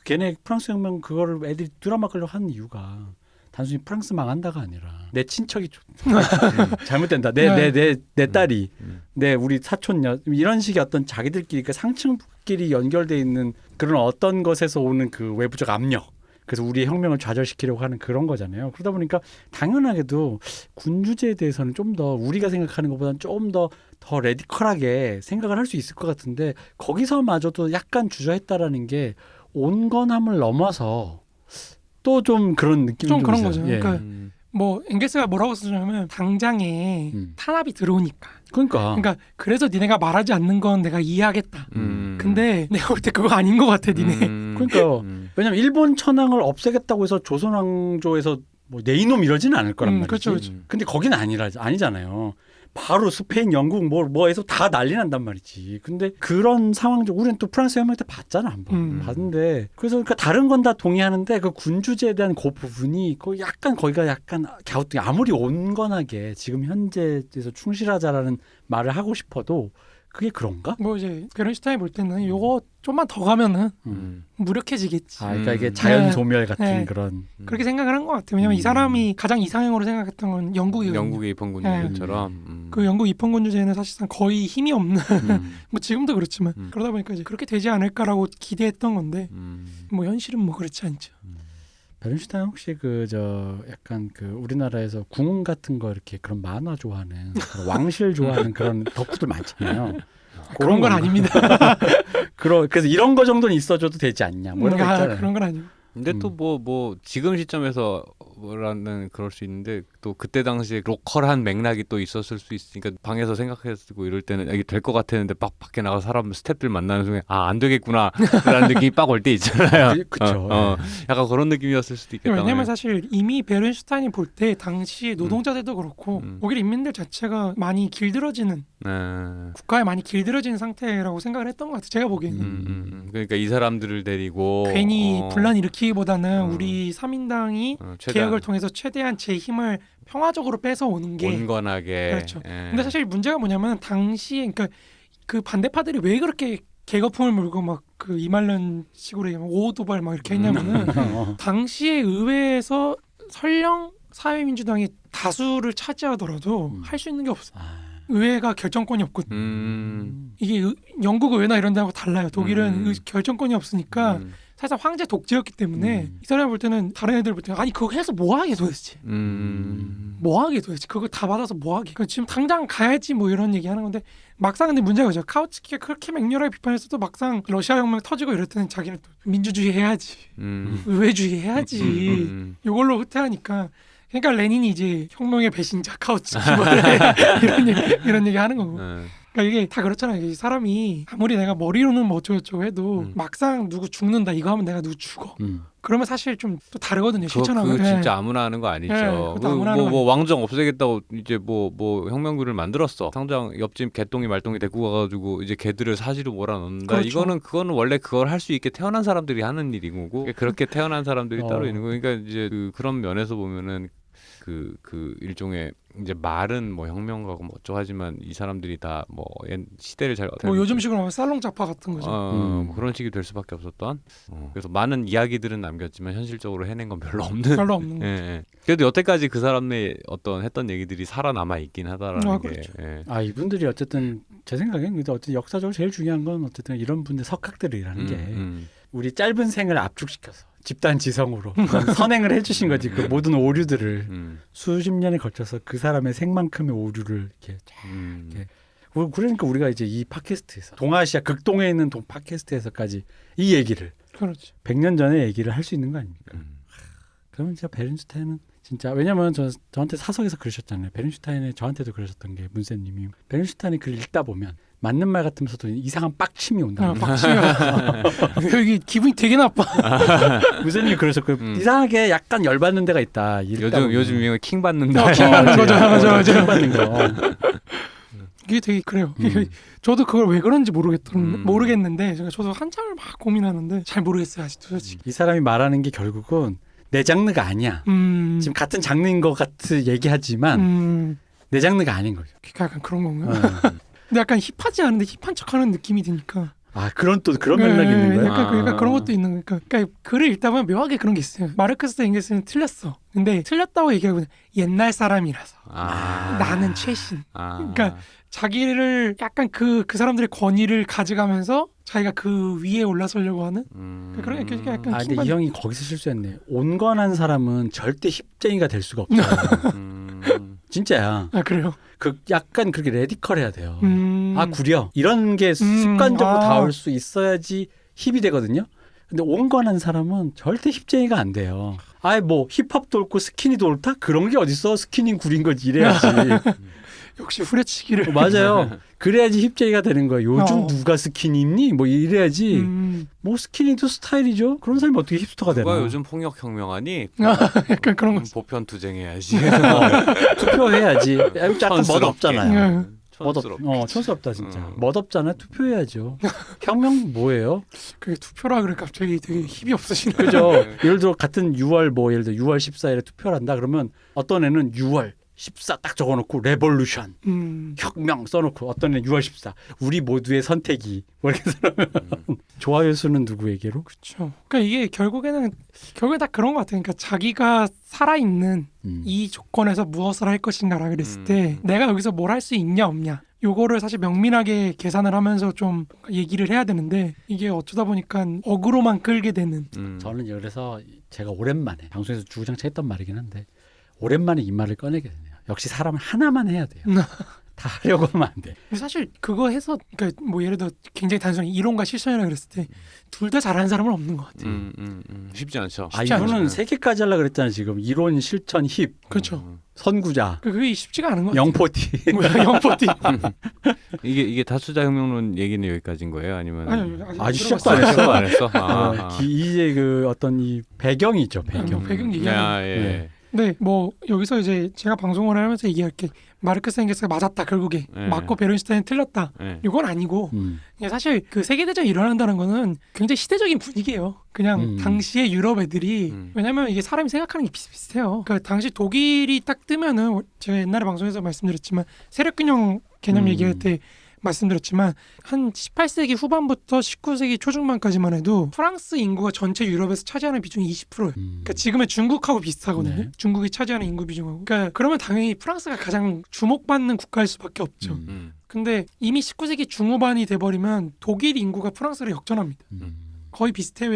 걔네 프랑스 혁명 그거를 애들이 뚜라막으려고 하는 이유가 단순히 프랑스 망한다가 아니라 내 친척이 잘못된다. 내 딸이 내 우리 사촌녀 이런 식의 어떤 자기들끼리 그 상층끼리 연결돼 있는 그런 어떤 것에서 오는 그 외부적 압력. 그래서 우리의 혁명을 좌절시키려고 하는 그런 거잖아요. 그러다 보니까 당연하게도 군 주제에 대해서는 좀 더 우리가 생각하는 것보다는 좀 더 레디컬하게 생각을 할 수 있을 것 같은데 거기서마저도 약간 주저했다라는 게 온건함을 넘어서 또 좀 그런 느낌이 좀 좀 그런 있어요. 거죠. 예. 그러니까 뭐 엥게스가 뭐라고 쓰냐면 당장에 탄압이 들어오니까. 그러니까 그래서 니네가 말하지 않는 건 내가 이해하겠다. 근데 내가 볼 때 그거 아닌 것 같아, 니네. 그러니까 왜냐면 일본 천황을 없애겠다고 해서 조선 왕조에서 뭐 내 이놈 이러지는 않을 거란 말이지. 그렇죠, 그렇죠. 근데 거기는 아니잖아요. 바로 스페인, 영국 뭐 해서 다 난리 난단 말이지. 근데 그런 상황적 우리는 또 프랑스 혁명 때 봤잖아 한번 봤는데 그래서 그러니까 다른 건 다 동의하는데 그 군주제에 대한 그 부분이 거기가 약간 갸우뚱 아무리 온건하게 지금 현재에서 충실하자라는 말을 하고 싶어도 그게 그런가? 뭐 이제 베른슈타인 볼 때는 요거 좀만 더 가면은 무력해지겠지. 그러니까 이게 자연 네. 소멸 같은 네. 그런. 그렇게 생각을 한 것 같아요. 왜냐면 이 사람이 가장 이상형으로 생각했던 건 영국이거든요. 영국의 입헌군주처럼 그 영국 입헌군 주제는 사실상 거의 힘이 없는 뭐 지금도 그렇지만 그러다 보니까 이제 그렇게 되지 않을까라고 기대했던 건데 뭐 현실은 뭐 그렇지 않죠. 베른슈타인 혹시 약간 우리나라에서 궁 같은 거 이렇게 그런 만화 좋아하는 그런 왕실 좋아하는 그런 덕후들 많잖아요. 그런 건 아닙니다. 그래서 이런 거 정도는 있어줘도 되지 않냐. 뭐 이런 거 있잖아요. 그런 건 아니고. 근데 또 뭐 지금 시점에서 뭐라는 그럴 수 있는데 또 그때 당시에 로컬한 맥락이 또 있었을 수 있으니까 방에서 생각했고 이럴 때는 이게 될 것 같았는데 막 밖에 나가 사람 스태프들 만나는 순간 안 되겠구나라는 느낌이 빡 올 때 있잖아요. 그렇죠. 약간 그런 느낌이었을 수도 있겠다. 왜냐면 사실 이미 베른슈타인이 볼 때 당시 노동자들도 그렇고 독일 인민들 자체가 많이 길들어지는 국가에 많이 길들어지는 상태라고 생각을 했던 것 같아요. 제가 보기에는. 그러니까 이 사람들을 데리고 괜히 분란 일으키기보다는 우리 3인당이 최대한 개혁을 통해서 최대한 제 힘을 평화적으로 뺏어오는 게 온건하게. 그렇죠. 근데 사실 문제가 뭐냐면 당시에 그러니까 그 반대파들이 왜 그렇게 개거품을 물고 막 그 이말년 식으로 얘기하면 오도발 막 이렇게 했냐면은 당시에 의회에서 설령 사회민주당이 다수를 차지하더라도 할 수 있는 게 없어. 의회가 결정권이 없거든. 이게 영국 의회나 이런 데하고 달라요. 독일은 결정권이 없으니까 사실 황제 독재였기 때문에 이 사람 볼 때는 다른 애들 볼 때는 아니 그거 해서 뭐하게 도대체 뭐하게 도대체 그거 다 받아서 뭐하게 그러니까 지금 당장 가야지 뭐 이런 얘기하는 건데 막상 근데 문제가 그죠. 카우츠키가 그렇게 맹렬하게 비판했어도 막상 러시아 혁명 터지고 이럴 때는 자기는 또 민주주의 해야지 의회주의 해야지 이걸로 후퇴하니까 그러니까 레닌이 이제 혁명의 배신자 카우츠키 이런 얘기 하는 거고. 그러니까 이게 다 그렇잖아요. 이 사람이 아무리 내가 머리로는 뭐 어쩌고저쩌고 해도 막상 누구 죽는다 이거 하면 내가 누구 죽어. 그러면 사실 좀 또 다르거든요. 실천하고. 그거 진짜 아무나 하는 거 아니죠. 그것도 아무나 하는 거 뭐 왕정 없애겠다고 이제 뭐 혁명군을 만들었어. 당장 옆집 개똥이 말똥이 데리고 가가지고 이제 개들을 사지로 몰아넣는다. 그렇죠. 그거는 원래 그걸 할 수 있게 태어난 사람들이 하는 일인 거고 그렇게 태어난 사람들이 따로 있는 거. 그러니까 이제 그런 면에서 보면은 그 일종의 이제 말은 뭐 혁명가고 뭐 어쩌고 하지만 이 사람들이 다 뭐 시대를 잘 뭐 요즘식으로 하면 살롱 작파 같은 거죠. 뭐 그런 식이 될 수밖에 없었던. 그래서 많은 이야기들은 남겼지만 현실적으로 해낸 건 별로 없는. 별로 없는 거죠. 예. 그래도 여태까지 그 사람의 어떤 했던 얘기들이 살아남아 있긴 하다라는 게. 그렇죠. 예. 이분들이 어쨌든 제 생각엔 어쨌든 역사적으로 제일 중요한 건 어쨌든 이런 분들 석학들이라는 게 우리 짧은 생을 압축시켜서 집단 지성으로 선행을 해주신 거지. 그 모든 오류들을 수십 년에 걸쳐서 그 사람의 생만큼의 오류를 이렇게 이렇게. 그러니까 우리가 이제 이 팟캐스트에서 동아시아 극동에 있는 팟캐스트에서까지 이 얘기를 그렇죠. 100년 전에 얘기를 할 수 있는 거 아닙니까? 그러면 진짜 베른슈타인은 진짜 왜냐면 저한테 사석에서 그러셨잖아요. 베른슈타인이 저한테도 그러셨던 게 문쌤님이 베른슈타인의 글을 읽다 보면 맞는 말 같으면서도 이상한 빡침이 온다. 빡침이 여기 기분이 되게 나빠. 문쌤님이 그러셨고 이상하게 약간 열받는 데가 있다. 요즘 유행은 킹 받는다. 킹 받는 거죠. 맞아. 킹 받는 거. 이게 되게 그래요. 저도 그걸 왜 그런지 모르겠는데 저도 한참을 막 고민하는데 잘 모르겠어요 아직도 솔직히. 이 사람이 말하는 게 결국은 내 장르가 아니야. 지금 같은 장르인 것 같이 얘기하지만 내 장르가 아닌 거죠. 약간 그런 건가? 근데 약간 힙하지 않은데 힙한 척하는 느낌이 드니까. 아 그런 맥락이 있는 거예요? 약간 아. 그런 것도 있는 거니까. 그러니까 글을 읽다 보면 묘하게 그런 게 있어요. 마르크스 엥겔스는 틀렸어. 근데 틀렸다고 얘기하고 옛날 사람이라서 나는 최신. 그러니까 자기를 약간 그 사람들의 권위를 가져가면서 자기가 그 위에 올라서려고 하는 그런 게 약간 근데 이 형이 거기서 실수했네. 온건한 사람은 절대 힙쟁이가 될 수가 없어. 진짜야. 아 그래요. 그 약간 그렇게 레디컬해야 돼요. 음. 아 구려 이런 게 습관적으로 닿을 수 있어야지 힙이 되거든요. 근데 온건한 사람은 절대 힙쟁이가 안 돼요. 아예 뭐 힙합도 옳고 스키니도 옳다? 그런 게 어딨어? 스키니 구린 거지 이래야지. 역시 후려치기를. 맞아요. 그래야지 힙쟁이가 되는 거예요. 요즘 누가 스키니 입니? 뭐 이래야지. 뭐 스키니도 스타일이죠. 그런 사람이 어떻게 힙스터가 되나? 누가 요즘 폭력혁명 하니? 약간 그런 거. 보편 투쟁해야지. 투표해야지. 약간 멋없잖아요. 촌스럽게. 촌스럽다 진짜. 멋없잖아. 투표해야죠. 혁명 뭐예요? 그게 투표라 그래 갑자기 되게 힘이 없으시네. 그죠. 예를 들어 같은 6월 뭐 예를 들어 6월 14일에 투표를 한다 그러면 어떤 애는 6월 14 딱 적어놓고 레볼루션 혁명 써놓고 어떤 애는 6월 14 우리 모두의 선택이 뭐 이렇게 써놓으면 좋아요 수는 누구에게로? 그렇죠. 그러니까 이게 결국에 다 그런 것 같아요. 그러니까 자기가 살아있는 이 조건에서 무엇을 할 것인가라 그랬을 때 내가 여기서 뭘 할 수 있냐 없냐 요거를 사실 명민하게 계산을 하면서 좀 얘기를 해야 되는데 이게 어쩌다 보니까 어그로만 끌게 되는. 저는 그래서 제가 오랜만에 방송에서 주구장창 했던 말이긴 한데 오랜만에 이 말을 꺼내게 되네요. 역시 사람은 하나만 해야 돼요. 다 하려고 하면 안 돼. 사실 그거 해서 그러니까 뭐 예를 들어 굉장히 단순히 이론과 실천이라 그랬을 때 둘 다 잘하는 사람은 없는 것 같아요. 쉽지 않죠. 이거는 세 개까지 하려고 그랬잖아요. 지금 이론, 실천, 힙. 그렇죠. 선구자. 그게 쉽지가 않은 것 같아요. 영포티. 뭐야 영포티. 이게 다수자 혁명론 얘기는 여기까지인 거예요? 아니면 아직 시작도 안 했어. 안 했어? 이제 그 어떤 이 배경이죠. 배경. 배경 얘기하는. 예. 네, 뭐 여기서 이제 제가 방송을 하면서 얘기할게. 마르크스 엥겔스가 맞았다 결국에 맞고 베른슈타인이 틀렸다. 이건 아니고 그냥 사실 그 세계대전이 일어난다는 거는 굉장히 시대적인 분위기예요. 그냥 당시에 유럽 애들이 왜냐면 이게 사람이 생각하는 게 비슷비슷해요. 그러니까 당시 독일이 딱 뜨면은 제가 옛날에 방송에서 말씀드렸지만 세력균형 개념 얘기할 때 말씀드렸지만 한 18세기 후반부터 19세기 초중반까지만 해도 프랑스 인구가 전체 유럽에서 차지하는 비중이 20%예요. 그러니까 지금의 중국하고 비슷하거든요. 네. 중국이 차지하는 인구 비중하고. 그러니까 그러면 당연히 프랑스가 가장 주목받는 국가일 수밖에 없죠. 근데 이미 19세기 중후반이 돼버리면 독일 인구가 프랑스를 역전합니다. 거의 비슷해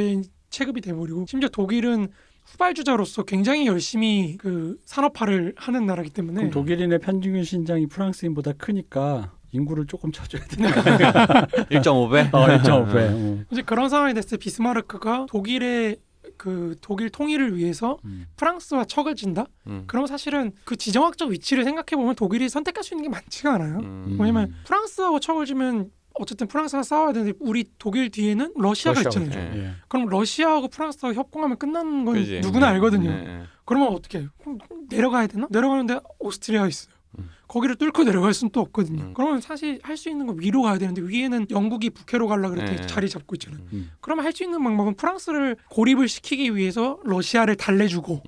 체급이 돼버리고 심지어 독일은 후발주자로서 굉장히 열심히 그 산업화를 하는 나라이기 때문에 그럼 독일인의 평균 신장이 프랑스인보다 크니까 인구를 조금 쳐줘야 돼. 1.5배? 1.5배. 이제 그런 상황이 됐을 때 비스마르크가 독일의 그 독일 통일을 위해서 프랑스와 척을 진다? 그러면 사실은 그 지정학적 위치를 생각해 보면 독일이 선택할 수 있는 게 많지가 않아요. 왜냐면 프랑스하고 척을 지면 어쨌든 프랑스가 싸워야 되는데 우리 독일 뒤에는 러시아가 있잖아요. 네. 그럼 러시아하고 프랑스하고 협공하면 끝나는 건 그치. 누구나 알거든요. 네. 그러면 어떻게 해요? 그럼 내려가야 되나? 내려가는데 오스트리아가 있어요. 거기를 뚫고 내려갈 수는 또 없거든요. 그러면 사실 할 수 있는 건 위로 가야 되는데 위에는 영국이 북해로 가려고 그랬더니 자리 잡고 있잖아요. 그러면 할 수 있는 방법은 프랑스를 고립을 시키기 위해서 러시아를 달래주고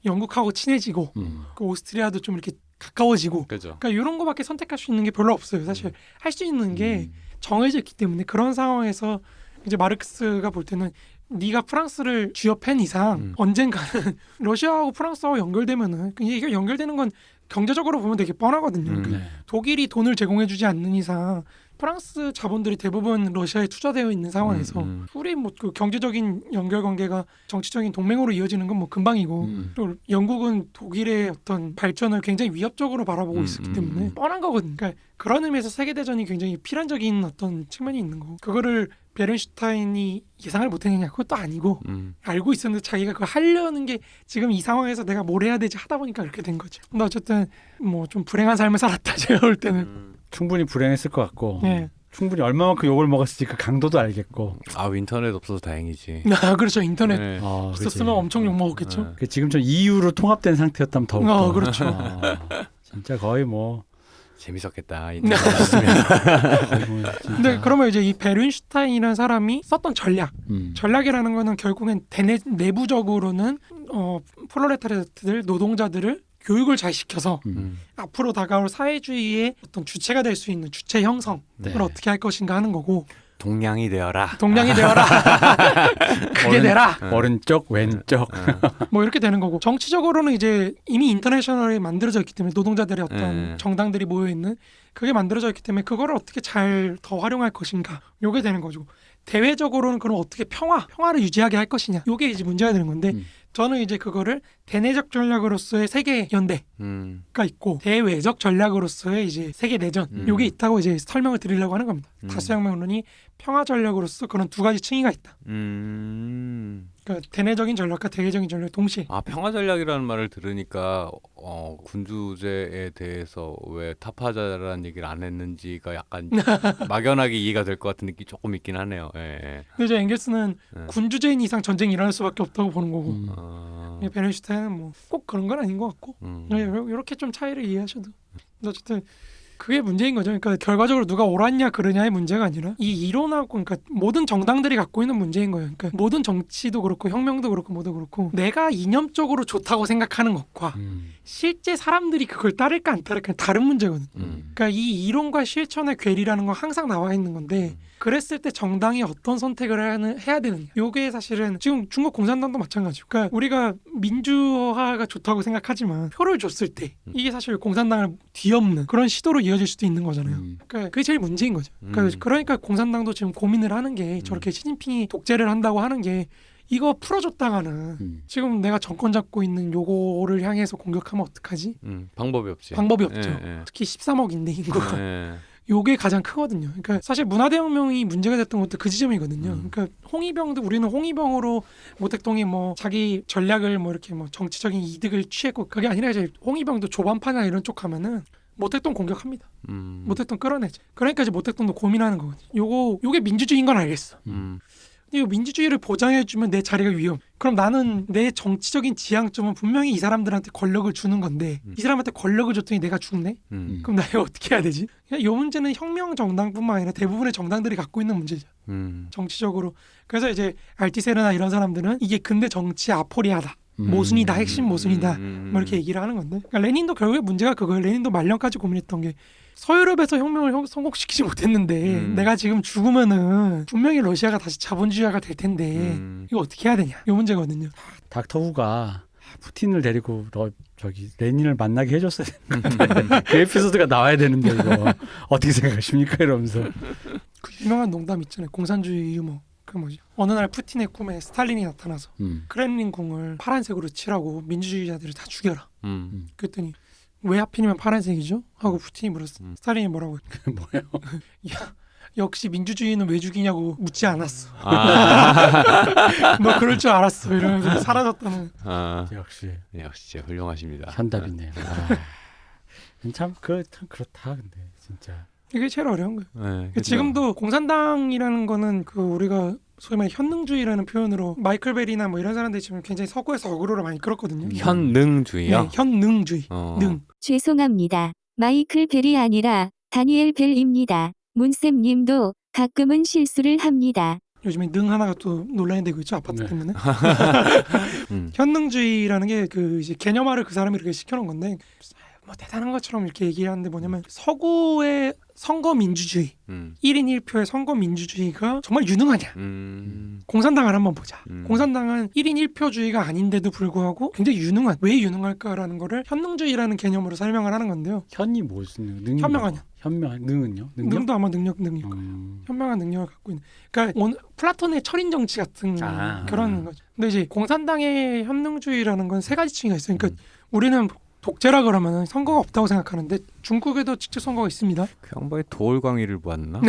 영국하고 친해지고 그 오스트리아도 좀 이렇게 가까워지고 그죠. 그러니까 이런 거밖에 선택할 수 있는 게 별로 없어요. 사실 할 수 있는 게 정해져 있기 때문에 그런 상황에서 이제 마르크스가 볼 때는 네가 프랑스를 쥐어팬 이상 언젠가는 러시아하고 프랑스하고 연결되면은 이게 연결되는 건 경제적으로 보면 되게 뻔하거든요. 그러니까 독일이 돈을 제공해주지 않는 이상 프랑스 자본들이 대부분 러시아에 투자되어 있는 상황에서 우리 뭐 그 경제적인 연결관계가 정치적인 동맹으로 이어지는 건 뭐 금방이고 또 영국은 독일의 어떤 발전을 굉장히 위협적으로 바라보고 있었기 때문에 뻔한 거거든요. 그러니까 그런 의미에서 세계대전이 굉장히 필연적인 어떤 측면이 있는 거고 그거를 베른슈타인이 예상을 못했느냐 그것도 아니고 알고 있었는데 자기가 그거 하려는 게 지금 이 상황에서 내가 뭘 해야 되지 하다 보니까 그렇게 된 거죠. 근데 어쨌든 뭐 좀 불행한 삶을 살았다 제가 볼 때는. 충분히 불행했을 것 같고 네. 충분히 얼마만큼 욕을 먹었을지 그 강도도 알겠고. 인터넷 없어서 다행이지. 그렇죠. 인터넷 네. 있었으면 엄청 욕 먹었겠죠. 그 지금처럼 EU로 통합된 상태였다면 더욱더. 그렇죠. 진짜 거의 뭐 재밌었겠다. 인터넷 없으면. 근데 그러면 이제 이 베른슈타인이라는 사람이 썼던 전략이라는 거는 결국엔 내부적으로는 프롤레타리아트들 노동자들을 교육을 잘 시켜서 앞으로 다가올 사회주의의 어떤 주체가 될 수 있는 주체 형성을 어떻게 할 것인가 하는 거고 동량이 되어라. 동량이 되어라. 그게 되라. 오른쪽 왼쪽. 뭐 이렇게 되는 거고 정치적으로는 이제 이미 인터내셔널이 만들어져 있기 때문에 노동자들의 어떤 정당들이 모여 있는 그게 만들어져 있기 때문에 그거를 어떻게 잘 더 활용할 것인가 요게 되는 거죠. 대외적으로는 그럼 어떻게 평화를 유지하게 할 것이냐 요게 이제 문제가 되는 건데 저는 이제 그거를 대내적 전략으로서의 세계 연대가 있고 대외적 전략으로서의 이제 세계 내전 요게 있다고 이제 설명을 드리려고 하는 겁니다. 다수혁명론이 평화 전략으로서 그런 두 가지 층위가 있다. 그러니까 대내적인 전략과 대외적인 전략 동시에. 아 평화 전략이라는 말을 들으니까 군주제에 대해서 왜 타파자라는 얘기를 안 했는지가 약간 막연하게 이해가 될 것 같은 느낌이 조금 있긴 하네요. 예. 근데 이제 엥겔스는 군주제인 이상 전쟁이 일어날 수밖에 없다고 보는 거고 베네슈타인은 뭐 꼭 그런 건 아닌 것 같고 이렇게 좀 차이를 이해하셔도 어쨌든 그게 문제인 거죠. 그러니까 결과적으로 누가 옳았냐 그르냐의 문제가 아니라 이 이론하고 그러니까 모든 정당들이 갖고 있는 문제인 거예요. 그러니까 모든 정치도 그렇고 혁명도 그렇고 뭐도 그렇고 내가 이념적으로 좋다고 생각하는 것과 실제 사람들이 그걸 따를까 안 따를까 다른 문제거든. 그러니까 이 이론과 실천의 괴리라는 건 항상 나와 있는 건데 그랬을 때 정당이 어떤 선택을 해야 되느냐. 요게 사실은 지금 중국 공산당도 마찬가지고 그러니까 우리가 민주화가 좋다고 생각하지만 표를 줬을 때 이게 사실 공산당을 뒤엎는 그런 시도로 이어질 수도 있는 거잖아요. 그러니까 그게 제일 문제인 거죠. 그러니까 공산당도 지금 고민을 하는 게 저렇게 시진핑이 독재를 한다고 하는 게 이거 풀어줬다가는 지금 내가 정권 잡고 있는 요거를 향해서 공격하면 어떡하지? 방법이 없지. 방법이 없죠. 예. 특히 13억인데 인구가. 요게 가장 크거든요. 그러니까 사실 문화대혁명이 문제가 됐던 것도 그 지점이거든요. 그러니까 홍위병도 우리는 홍위병으로 모택동이 뭐 자기 전략을 뭐 이렇게 뭐 정치적인 이득을 취했고 그게 아니라 이제 홍위병도 조반파나 이런 쪽 하면은 모택동 공격합니다. 모택동 끌어내죠. 그러니까 이제 모택동도 고민하는 거거든요. 요게 민주주의인 건 알겠어. 이 민주주의를 보장해주면 내 자리가 위험. 그럼 나는 내 정치적인 지향점은 분명히 이 사람들한테 권력을 주는 건데 이 사람한테 권력을 줬더니 내가 죽네? 그럼 나 이거 어떻게 해야 되지? 이 문제는 혁명 정당뿐만 아니라 대부분의 정당들이 갖고 있는 문제죠. 정치적으로. 그래서 이제 알티세르나 이런 사람들은 이게 근대 정치 아포리아다. 모순이다. 핵심 모순이다. 뭐 이렇게 얘기를 하는 건데 그러니까 레닌도 결국에 문제가 그거예요. 레닌도 말년까지 고민했던 게 서유럽에서 혁명을 성공시키지 못했는데 내가 지금 죽으면은 분명히 러시아가 다시 자본주의화가 될 텐데 이거 어떻게 해야 되냐 이 문제거든요. 닥터 후가 푸틴을 데리고 저기 레닌을 만나게 해줬어야 되는데 그 에피소드가 나와야 되는데 이거 어떻게 생각하십니까? 이러면서 그 유명한 농담 있잖아요. 공산주의 유머. 그 뭐지? 어느 날 푸틴의 꿈에 스탈린이 나타나서 크렘린 궁을 파란색으로 칠하고 민주주의자들을 다 죽여라. 그랬더니 왜 하필이면 파란색이죠? 하고 푸틴이 물었어. 스탈린이 뭐라고 했어? 뭐예요? 야, 역시 민주주의는 왜 죽이냐고 묻지 않았어. 너 그럴 줄 알았어. 이러면서 사라졌다는. 역시 진짜 훌륭하십니다. 현답이네요. 참 그렇다 근데 진짜. 이게 제일 어려운 거예요. 네, 지금도 공산당이라는 거는 그 우리가 소위 말해 현능주의라는 표현으로 마이클 베리나 뭐 이런 사람들이 지금 굉장히 서구에서 어그로를 많이 끌었거든요. 현능주의요? 네, 현능주의. 능. 죄송합니다. 마이클 벨이 아니라 다니엘 벨입니다. 문쌤님도 가끔은 실수를 합니다. 요즘에 능 하나가 또 논란이 되고 있죠. 아파트 때문에. 현능주의라는 게 그 이제 개념화를 그 사람이 이렇게 시켜놓은 건데 뭐 대단한 것처럼 이렇게 얘기하는데 뭐냐면 서구의 선거 민주주의 1인 1표의 선거 민주주의가 정말 유능하냐. 공산당을 한번 보자. 공산당은 1인 1표주의가 아닌데도 불구하고 굉장히 유능한. 왜 유능할까라는 거를 현능주의라는 개념으로 설명을 하는 건데요. 현이 무슨 능? 현명하냐. 능은요? 능도 아마 능력. 현명한 능력을 갖고 있는. 그러니까 플라톤의 철인 정치 같은 그런 거죠. 근데 이제 공산당의 현능주의라는 건 세 가지 층이가 있어요. 그러니까 우리는 독재라 그러면 선거가 없다고 생각하는데 중국에도 직접 선거가 있습니다. 그 양반이 도올광이를 보았나?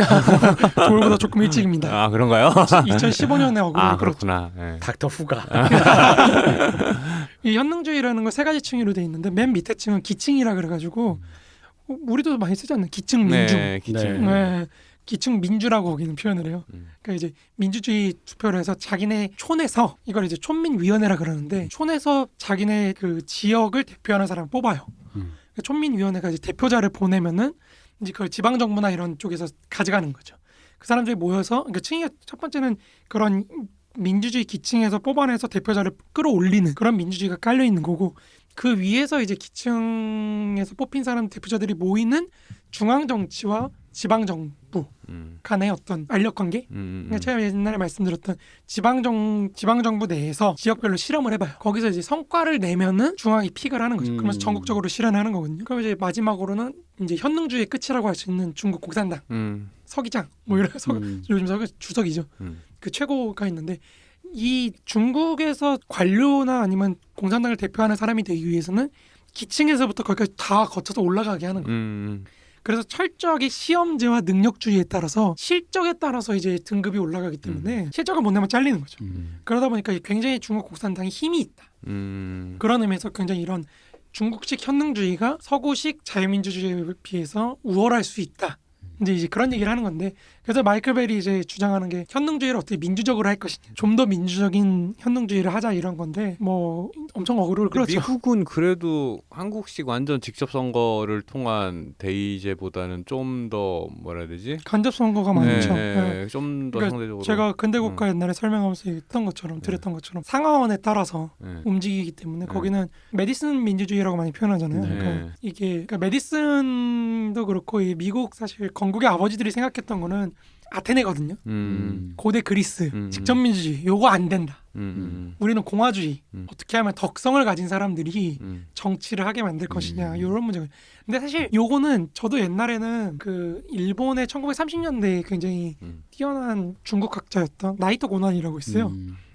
도올보다 조금 일찍입니다. 아 그런가요? 2015년에 어그로를 그렇구나. 네. 닥터 후가. 이 현능주의라는 건 세 가지 층으로 돼 있는데 맨 밑에 층은 기층이라 그래가지고 우리도 많이 쓰지 않나요? 기층 민주. 네, 기층. 네. 기층 민주라고 거기는 표현을 해요. 그러니까 이제 민주주의 투표를 해서 자기네 촌에서 이걸 이제 촌민위원회라 그러는데 촌에서 자기네 그 지역을 대표하는 사람을 뽑아요. 그러니까 촌민위원회가 이제 대표자를 보내면은 이제 그걸 지방 정부나 이런 쪽에서 가져가는 거죠. 그 사람들이 모여서 그러니까 층이 첫 번째는 그런 민주주의 기층에서 뽑아내서 대표자를 끌어올리는 그런 민주주의가 깔려 있는 거고 그 위에서 이제 기층에서 뽑힌 사람 대표자들이 모이는 중앙 정치와 지방 정부 정부 음. 간의 어떤 알력 관계. 그러니까 제가 옛날에 말씀드렸던 지방 정부 내에서 지역별로 실험을 해봐요. 거기서 이제 성과를 내면은 중앙이 픽을 하는 거죠. 그러면서 전국적으로 실현하는 거거든요. 그럼 이제 마지막으로는 이제 현능주의의 끝이라고 할 수 있는 중국 공산당 서기장 뭐 이런 요즘 주석이죠. 그 최고가 있는데 이 중국에서 관료나 아니면 공산당을 대표하는 사람이 되기 위해서는 기층에서부터 거기까지 다 거쳐서 올라가게 하는 거예요. 그래서 철저하게 시험제와 능력주의에 따라서 실적에 따라서 이제 등급이 올라가기 때문에 실적을 못 내면 잘리는 거죠. 그러다 보니까 굉장히 중국 공산당이 힘이 있다. 그런 의미에서 굉장히 이런 중국식 현능주의가 서구식 자유민주주의에 비해서 우월할 수 있다. 이제 그런 얘기를 하는 건데 그래서 마이클 벨이 이제 주장하는 게 현능주의를 어떻게 민주적으로 할 것이냐 좀 더 민주적인 현능주의를 하자 이런 건데 뭐 엄청 어그로를 끌었죠. 미국은 그래도 한국식 완전 직접 선거를 통한 대의제보다는 좀 더 뭐라 해야 되지? 간접 선거가 많죠. 네. 좀 더 그러니까 상대적으로 제가 근대국가 옛날에 설명하면서 했던 것처럼 드렸던 것처럼 상하원에 따라서 네. 움직이기 때문에 거기는 메디슨 민주주의라고 많이 표현하잖아요. 네. 그러니까 이게 그러니까 메디슨도 그렇고 이 미국 사실 건국의 아버지들이 생각했던 거는 아테네거든요. 고대 그리스 직접 민주주의 요거 안 된다. 우리는 공화주의 어떻게 하면 덕성을 가진 사람들이 정치를 하게 만들 것이냐 이런 문제가. 근데 사실 요거는 저도 옛날에는 그 일본의 1930년대에 굉장히 뛰어난 중국학자였던 나이토 고난이라고 있어요.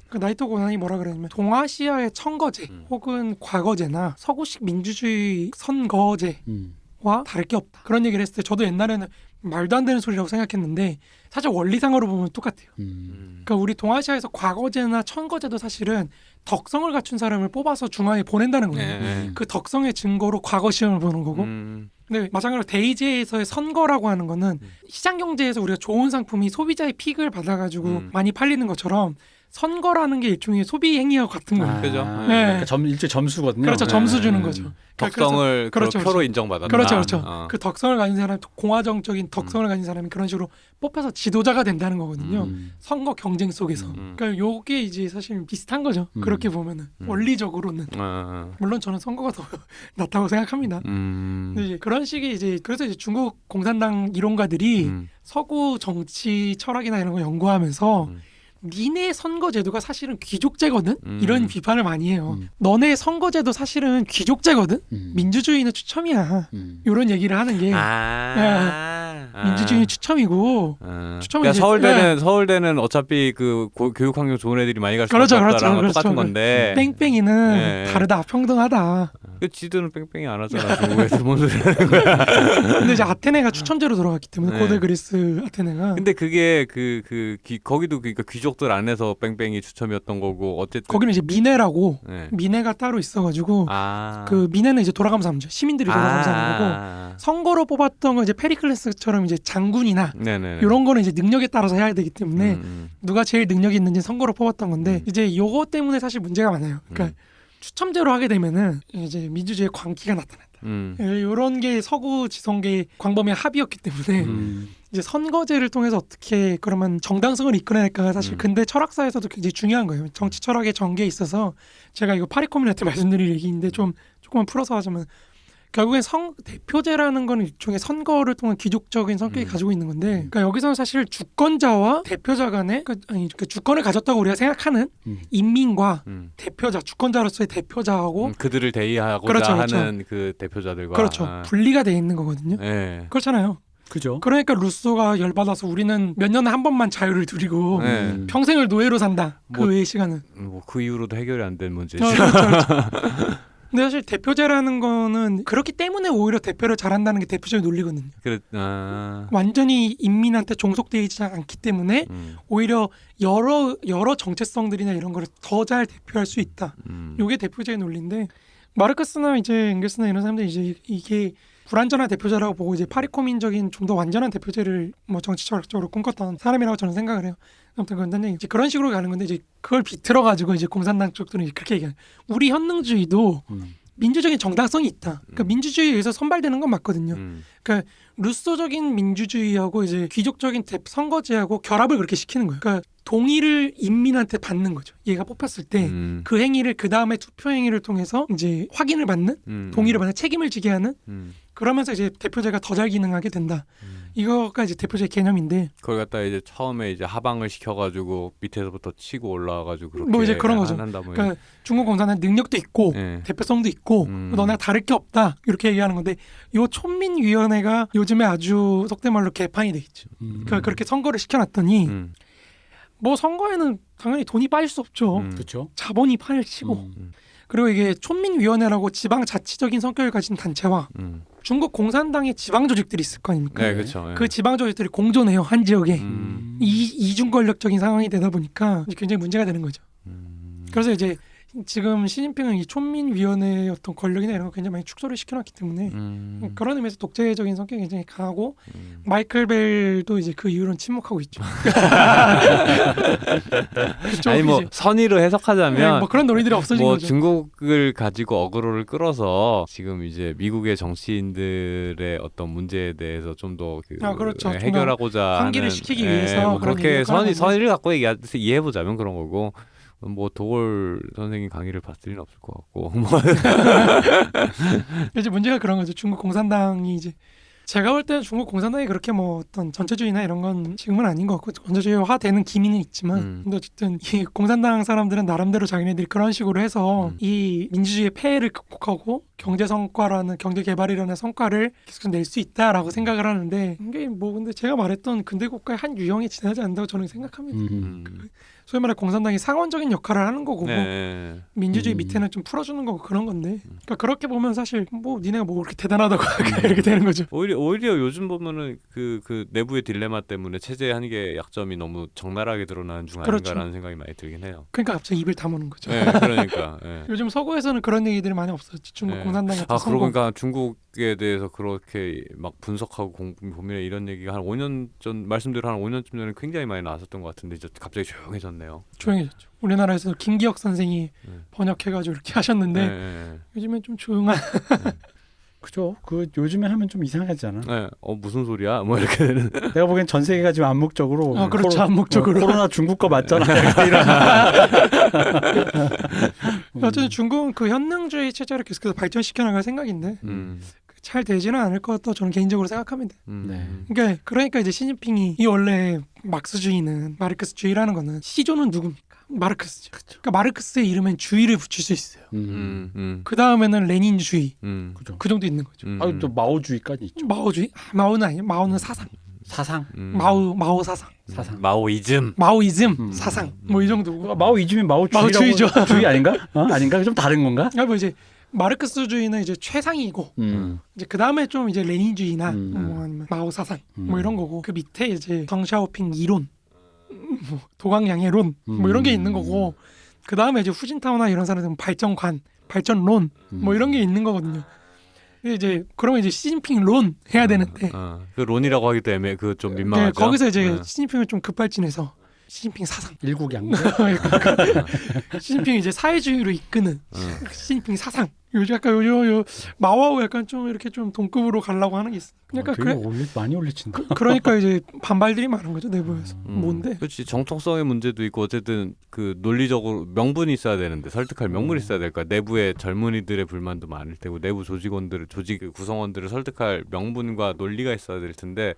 그 나이토 고난이 뭐라 그러냐면 동아시아의 청거제 혹은 과거제나 서구식 민주주의 선거제와 다를 게 없다. 그런 얘기를 했을 때 저도 옛날에는 말도 안 되는 소리라고 생각했는데 사실 원리상으로 보면 똑같아요. 그러니까 우리 동아시아에서 과거제나 천거제도 사실은 덕성을 갖춘 사람을 뽑아서 중앙에 보낸다는 거예요. 그 덕성의 증거로 과거 시험을 보는 거고 근데 마찬가지로 대의제에서의 선거라고 하는 거는 시장 경제에서 우리가 좋은 상품이 소비자의 픽을 받아가지고 많이 팔리는 것처럼 선거라는 게 일종의 소비 행위와 같은 거예요. 그죠? 네. 그러니까 일종의 점수거든요. 그렇죠. 점수 주는 거죠. 덕성을 그렇죠. 표로 인정받았다. 그렇죠. 그 덕성을 가진 사람, 공화정적인 덕성을 가진 사람이 그런 식으로 뽑혀서 지도자가 된다는 거거든요. 선거 경쟁 속에서. 그러니까 요게 이제 사실 비슷한 거죠. 그렇게 보면은 원리적으로는 물론 저는 선거가 더 낫다고 생각합니다. 근데 이제 그런 식의 이제 그래서 이제 중국 공산당 이론가들이 서구 정치 철학이나 이런 거 연구하면서 니네 선거제도가 사실은 귀족제거든? 이런 비판을 많이 해요. 너네 선거제도 사실은 귀족제거든? 민주주의는 추첨이야. 이런 얘기를 하는 게 민주주의는 추첨이고 그러니까 서울대는 어차피 그 교육 환경 좋은 애들이 많이 갈 수 없다랑 똑같은 건데 뺑뺑이는 다르다, 평등하다. 지들은 뺑뺑이 안 하잖아. 중국에서 뭔 소리 하는 거야. 근데 이제 아테네가 추첨제로 돌아갔기 때문에 고대 그리스 아테네가. 근데 그게 거기도 그러니까 귀족들 안에서 뺑뺑이 추첨이었던 거고 어쨌든 거기는 이제 미네라고 미네가 따로 있어가지고 그 미네는 이제 돌아가면서 하는 거죠. 시민들이 돌아가면서 하는 거고 선거로 뽑았던 건 이제 페리클레스처럼 이제 장군이나 이런 거는 이제 능력에 따라서 해야 되기 때문에 누가 제일 능력이 있는지 선거로 뽑았던 건데 이제 요거 때문에 사실 문제가 많아요. 그러니까 추첨제로 하게 되면은 이제 민주주의의 광기가 나타난다. 이런 게 서구 지성계의 광범위한 합의였기 때문에 이제 선거제를 통해서 어떻게 그러면 정당성을 이끌어낼까가 사실 근대 철학사에서도 굉장히 중요한 거예요. 정치 철학의 전개에 있어서 제가 이거 파리코미네 때 말씀드릴 얘기인데 조금만 풀어서 하자면 결국엔 대표제라는 건 일종의 선거를 통한 귀족적인 성격이 가지고 있는 건데 그러니까 여기서는 사실 주권자와 대표자 간의 그러니까 주권을 가졌다고 우리가 생각하는 인민과 대표자, 주권자로서의 대표자하고 그들을 대의하고자 하는 그 대표자들과 분리가 돼 있는 거거든요. 그렇잖아요. 그죠. 그러니까 루소가 열받아서 우리는 몇 년에 한 번만 자유를 누리고 평생을 노예로 산다. 그 외의 시간은. 그 이후로도 해결이 안 된 문제죠. 그렇죠. 근데 사실 대표제라는 거는 그렇기 때문에 오히려 대표를 잘한다는 게 대표적인 논리거든요. 완전히 인민한테 종속되지 않기 때문에 오히려 여러 정체성들이나 이런 거를 더 잘 대표할 수 있다. 이게 대표제의 논리인데 마르크스나 이제 엥겔스나 이런 사람들이 이제 이게 불완전한 대표자라고 보고 이제 파리코민적인 좀 더 완전한 대표제를 뭐 정치 철학적으로 꿈꿨던 사람이라고 저는 생각을 해요. 아무튼 그건 이제 그런 식으로 가는 건데 이제 그걸 비틀어 가지고 이제 공산당 쪽들은 이제 그렇게 얘기해요. 우리 현능주의도 민주적인 정당성이 있다. 그러니까 민주주의에 의해서 선발되는 건 맞거든요. 그러니까 루소적인 민주주의하고 이제 귀족적인 선거제하고 결합을 그렇게 시키는 거예요. 그러니까 동의를 인민한테 받는 거죠. 얘가 뽑혔을 때 그 행위를 그 다음에 투표 행위를 통해서 이제 확인을 받는 동의를 받는 책임을 지게 하는 그러면서 이제 대표제가 더 잘 기능하게 된다. 이거가 이제 대표제 개념인데 그걸 갖다 이제 처음에 이제 하방을 시켜가지고 밑에서부터 치고 올라와가지고 그렇게 뭐 이제 그런 거죠. 한다 뭐 그러니까 중국 공산당 능력도 있고 예. 대표성도 있고 너네가 다를 게 없다 이렇게 얘기하는 건데 요 촌민위원회가 요즘에 아주 속된 말로 개판이 돼 있죠. 그러니까 그렇게 선거를 시켜놨더니 뭐 선거에는 당연히 돈이 빠질 수 없죠. 그렇죠. 자본이 판을 치고 그리고 이게 촌민위원회라고 지방자치적인 성격을 가진 단체와 중국 공산당의 지방 조직들이 있을 거 아닙니까? 네, 그렇죠. 그 지방 조직들이 공존해요 한 지역에 음. 이중 권력적인 상황이 되다 보니까 이제 굉장히 문제가 되는 거죠. 그래서 이제 지금 시진핑은 이 촌민위원회의 어떤 권력이나 이런 거 굉장히 많이 축소를 시켜놨기 때문에 그런 의미에서 독재적인 성격이 굉장히 강하고 마이클 벨도 이제 그 이후로는 침묵하고 있죠. 아니 뭐 이제, 선의로 해석하자면 뭐 그런 논의들이 없어진 뭐 거죠. 중국을 가지고 어그로를 끌어서 지금 이제 미국의 정치인들의 어떤 문제에 대해서 좀 더 그렇죠. 해결하고자 환기를 하는, 시키기 예, 위해서 뭐 그런 그렇게 얘기를 하는 선의를 갖고 이해해 보자면 그런 거고 뭐 도골 선생님 강의를 봤을 리는 없을 것 같고 뭐 이제 문제가 그런 거죠. 중국 공산당이 이제 제가 볼 때는 중국 공산당이 그렇게 뭐 어떤 전체주의나 이런 건 지금은 아닌 것 같고 전체주의화되는 기미는 있지만 근데 어쨌든 이 공산당 사람들은 나름대로 자기네들이 그런 식으로 해서 이 민주주의의 폐해를 극복하고 경제 성과라는 경제 개발이라는 성과를 계속 낼 수 있다라고 생각을 하는데 이게 뭐 근데 제가 말했던 근대 국가의 한 유형에 지나지 않는다고 저는 생각합니다. 소위 말해 공산당이 상원적인 역할을 하는 거고 네. 민주주의 밑에는 좀 풀어주는 거고 그런 건데 그러니까 그렇게 보면 사실 뭐 니네가 뭐 그렇게 대단하다고 이렇게 되는 거죠. 오히려 요즘 보면은 그 내부의 딜레마 때문에 체제의 한계 약점이 너무 적나라하게 드러나는 중 아닌가라는 생각이 많이 들긴 해요. 그러니까 갑자기 입을 다무는 거죠. 네, 그러니까. 네. 요즘 서구에서는 그런 얘기들이 많이 없었지. 중국 네. 공산당이 그러고 보니까 중국에 대해서 그렇게 막 분석하고 보면 이런 얘기가 한 5년 전 말씀대로 한 5년쯤 전에 굉장히 많이 나왔었던 것 같은데 이제 갑자기 조용해졌네요. 조용해졌죠. 우리나라에서 김기혁 선생이 번역해가지고 이렇게 하셨는데 네. 요즘엔 좀 조용한. 그죠. 그 요즘에 하면 좀 이상하잖아. 네. 무슨 소리야? 뭐 이렇게 되는. 내가 보기엔 전 세계가 지금 암묵적으로 그렇죠. 암묵적으로 코로나 중국 거 맞잖아. 어쨌든 중국은 그 현능주의 체제를 계속해서 발전시켜 나갈 생각인데 잘 되지는 않을 것 같다고 저는 개인적으로 생각합니다. 네. 그러니까 이제 시진핑이 이 원래 막스주의는 마르크스주의라는 거는 시조는 누굽니까? 마르크스죠. 그러니까 마르크스의 이름엔 주의를 붙일 수 있어요. 그 다음에는 레닌주의 그죠. 그 정도 있는 거죠. 또 마오주의까지 있죠. 마오주의? 마오는 아니에요. 마오는 사상. 사상. 마오 사상. 사상. 마오이즘. 마오이즘 사상. 뭐 이 정도고. 마오이즘이 마오주의라고. 마오주의죠. 주의 아닌가? 아닌가? 좀 다른 건가? 뭐 이제 마르크스주의는 이제 최상이고 이제 그 다음에 좀 이제 레닌주의나 뭐 아니면 마오 사상 뭐 이런 거고 그 밑에 이제 덩샤오핑 이론, 뭐 도강양해론 뭐 이런 게 있는 거고 그 다음에 이제 후진타오나 이런 사람들은 발전관, 발전론 뭐 이런 게 있는 거거든요. 이제 그러면 이제 시진핑 론 해야 되는데 그 론이라고 하기도 그 좀 민망하죠. 네, 거기서 이제 시진핑을 좀 급발진해서 시진핑 사상 일국양대. 시진핑이 이제 사회주의로 이끄는 시진핑 사상 요즘 약간 요 마오하고 약간 좀 이렇게 좀 동급으로 가려고 하는 게 있어. 약간 되게 많이 올리친다. 그러니까 이제 반발들이 많은 거죠 내부에서. 뭔데? 그렇지 정통성의 문제도 있고 어쨌든 그 논리적으로 명분이 있어야 되는데 설득할 명분이 있어야 될 거야. 내부의 젊은이들의 불만도 많을 테고 내부 조직 구성원들을 설득할 명분과 논리가 있어야 될 텐데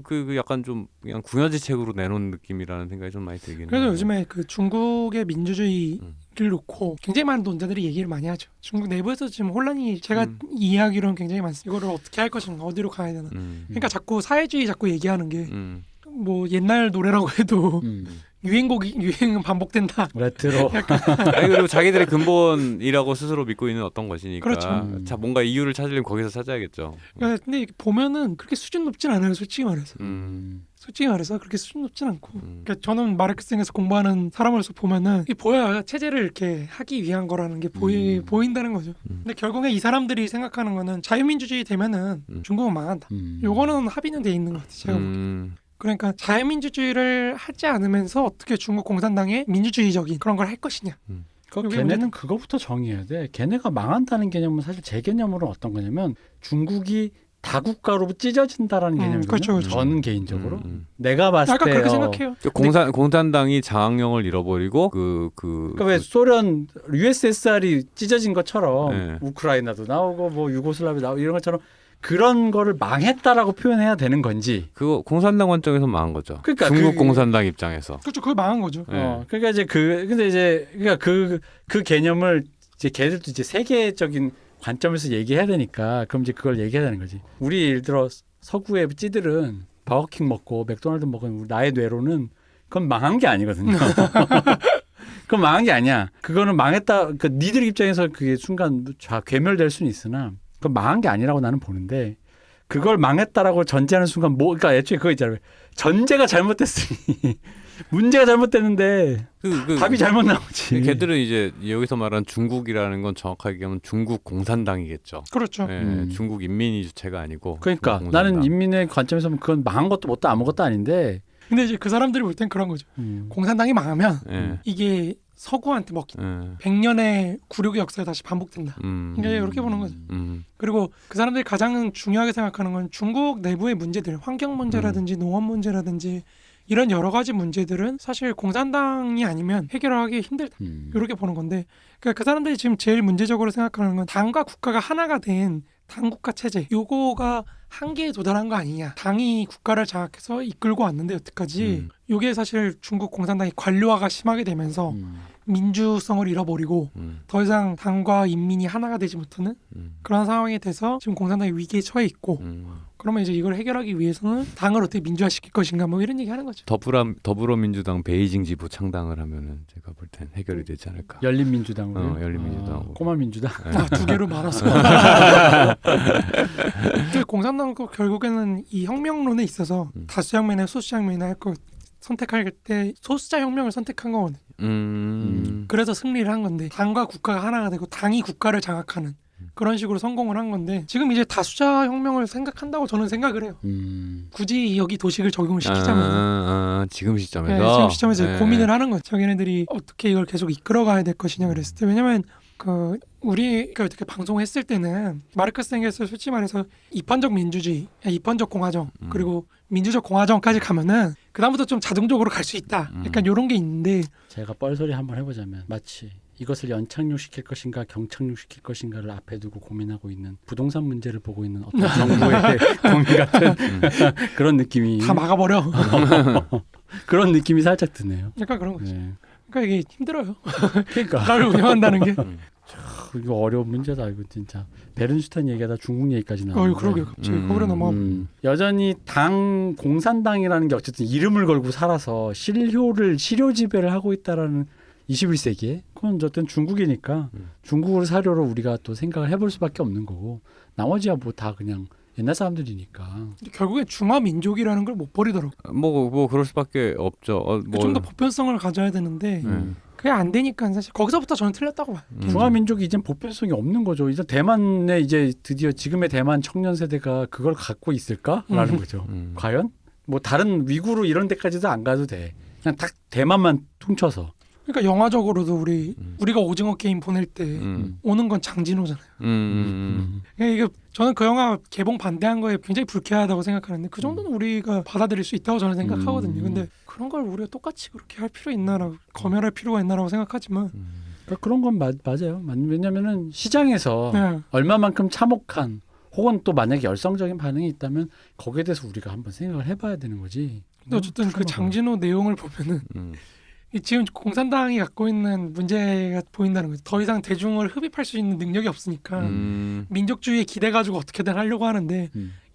그 약간 좀 그냥 궁여지책으로 내놓은 느낌이라는 생각이 좀 많이 들긴 해요. 그래서 요즘에 그 중국의 민주주의를 놓고 굉장히 많은 논자들이 얘기를 많이 하죠. 중국 내부에서 지금 혼란이 제가 이해하기로는 굉장히 많습니다. 이거를 어떻게 할 것인가, 어디로 가야 되나. 그러니까 자꾸 사회주의 자꾸 얘기하는 게 뭐 옛날 노래라고 해도 유행은 반복된다. 레트로. 아니 그리고 자기들의 근본이라고 스스로 믿고 있는 어떤 것이니까. 그렇죠. 자 뭔가 이유를 찾으려면 거기서 찾아야겠죠. 근데 보면은 그렇게 수준 높진 않아요, 솔직히 말해서. 솔직히 말해서 그렇게 수준 높진 않고. 그러니까 저는 마르크스에서 공부하는 사람으로서 보면은 이게 보여야 체제를 이렇게 하기 위한 거라는 게 보인다는 거죠. 근데 결국에 이 사람들이 생각하는 거는 자유민주주의 되면은 중국은 망한다. 요거는 합의는 돼 있는 것 같아요. 제가 보기엔. 그러니까 자유민주주의를 하지 않으면서 어떻게 중국 공산당의 민주주의적인 그런 걸 할 것이냐. 걔네는 그거부터 정의해야 돼. 걔네가 망한다는 개념은 사실 제 개념으로는 어떤 거냐면 중국이 다국가로 찢어진다라는 개념이거든요. 그렇죠. 저는 개인적으로 내가 봤을 때 그렇게 생각해요. 공산당이 장악령을 잃어버리고 그러니까 왜 소련 USSR이 찢어진 것처럼 네. 우크라이나도 나오고 뭐 유고슬라비아 나오고 이런 것처럼 그런 거를 망했다라고 표현해야 되는 건지. 그거 공산당 관점에서 망한 거죠. 그러니까 중국 그- 공산당 입장에서. 그렇죠. 그걸 망한 거죠. 네. 그러니까 이제 근데 이제 그러니까 그 개념을 이제 걔들도 이제 세계적인 관점에서 얘기해야 되니까 그럼 이제 그걸 얘기해야 되는 거지. 우리 예를 들어 서구의 찌들은 버거킹 먹고 맥도날드 먹은 나의 뇌로는 그건 망한 게 아니거든요. 그건 망한 게 아니야. 그거는 망했다. 그 니들 입장에서 그게 순간 괴멸될 수는 있으나 그건 망한 게 아니라고 나는 보는데 그걸 망했다라고 전제하는 순간 그러니까 애초에 그거 있잖아요. 전제가 잘못됐으니 문제가 잘못됐는데 답이 잘못 나오지. 걔들은 이제 여기서 말하는 중국이라는 건 정확하게 얘기하면 중국 공산당이겠죠. 그렇죠. 예, 중국 인민이 주체가 아니고. 그러니까 중국 공산당. 나는 인민의 관점에서 보면 그건 망한 것도 못도 아무것도 아닌데 근데 이제 그 사람들이 볼 땐 그런 거죠. 공산당이 망하면 예, 이게 서구한테 먹힌 예, 100년의 굴욕의 역사가 다시 반복된다. 그러니까 이렇게 보는 거죠. 그리고 그 사람들이 가장 중요하게 생각하는 건 중국 내부의 문제들, 환경 문제라든지 농업 문제라든지 이런 여러 가지 문제들은 사실 공산당이 아니면 해결하기 힘들다. 이렇게 보는 건데 그러니까 그 사람들이 지금 제일 문제적으로 생각하는 건 당과 국가가 하나가 된 당국가 체제 요거가 한계에 도달한 거 아니냐. 당이 국가를 장악해서 이끌고 왔는데 여태까지 요게 사실 중국 공산당이 관료화가 심하게 되면서 민주성을 잃어버리고 더 이상 당과 인민이 하나가 되지 못하는 그런 상황이 돼서 지금 공산당이 위기에 처해 있고 그러면 이제 이걸 해결하기 위해서는 당을 어떻게 민주화시킬 것인가 뭐 이런 얘기 하는 거죠. 더불어민주당 베이징 지부 창당을 하면은 제가 볼 땐 해결이 되지 않을까. 열린민주당으로 열린민주당하고. 꼬마민주당. 두 개로 말아서. 공산당 결국에는 이 혁명론에 있어서 다수혁명이나 소수혁명이나 할 거 선택할 때 소수자 혁명을 선택한 거거든요. 그래서 승리를 한 건데 당과 국가가 하나가 되고 당이 국가를 장악하는 그런 식으로 성공을 한 건데 지금 이제 다수자 혁명을 생각한다고 저는 생각을 해요. 굳이 여기 도식을 적용을 시키자면 지금 시점에서 네, 지금 시점에서 네. 고민을 하는 거죠. 자기네들이 어떻게 이걸 계속 이끌어가야 될 것이냐 그랬을 때 왜냐면 그 우리가 어떻게 방송했을 때는 마르크스 엥겔스 솔직히 말해서 이판적 민주주의, 이판적 공화정 그리고 민주적 공화정까지 가면은 그 다음부터 좀 자동적으로 갈 수 있다. 약간 이런 게 있는데 제가 뻘소리 한번 해보자면 마치 이것을 연착륙시킬 것인가 경착륙시킬 것인가를 앞에 두고 고민하고 있는 부동산 문제를 보고 있는 어떤 정부의 고민 같은 그런 느낌이 다 막아버려. 그런 느낌이 살짝 드네요. 약간 그런 거죠. 네. 그러니까 이게 힘들어요. 그러니까 나라를 운영한다는 게. 이거 어려운 문제다 이거 진짜. 베른슈타인 얘기하다 중국 얘기까지 나오는데. 그러게 갑자기 거기로 넘어. 여전히 당 공산당이라는 게 어쨌든 이름을 걸고 살아서 실효 지배를 하고 있다라는 21세기에 그건 어쨌든 중국이니까 중국을 사료로 우리가 또 생각을 해볼 수밖에 없는 거고 나머지야 뭐 다 그냥 옛날 사람들이니까. 근데 결국엔 중화 민족이라는 걸 못 버리더라고. 뭐 그럴 수밖에 없죠. 좀 더 보편성을 가져야 되는데 그게 안 되니까 사실 거기서부터 저는 틀렸다고 봐요. 중화민족이 이젠 보편성이 없는 거죠. 이제 대만에 이제 드디어 지금의 대만 청년 세대가 그걸 갖고 있을까라는 거죠. 과연? 뭐 다른 위구르 이런 데까지도 안 가도 돼. 그냥 딱 대만만 퉁쳐서. 그러니까 영화적으로도 우리가 오징어 게임 보낼 때 오는 건 장진호잖아요. 그러니까 이게 저는 그 영화 개봉 반대한 거에 굉장히 불쾌하다고 생각하는데 그 정도는 우리가 받아들일 수 있다고 저는 생각하거든요. 근데 그런 걸 우리가 똑같이 그렇게 할 필요 있나라고 검열할 필요가 있나라고 생각하지만 그러니까 그런 건 맞아요. 왜냐면은 시장에서 네. 얼마만큼 참혹한 혹은 또 만약에 열성적인 반응이 있다면 거기에 대해서 우리가 한번 생각을 해봐야 되는 거지. 근데 어쨌든 그 장진호 내용을 보면은 지금 공산당이 갖고 있는 문제가 보인다는 거죠. 더 이상 대중을 흡입할 수 있는 능력이 없으니까 민족주의에 기대 가지고 어떻게든 하려고 하는데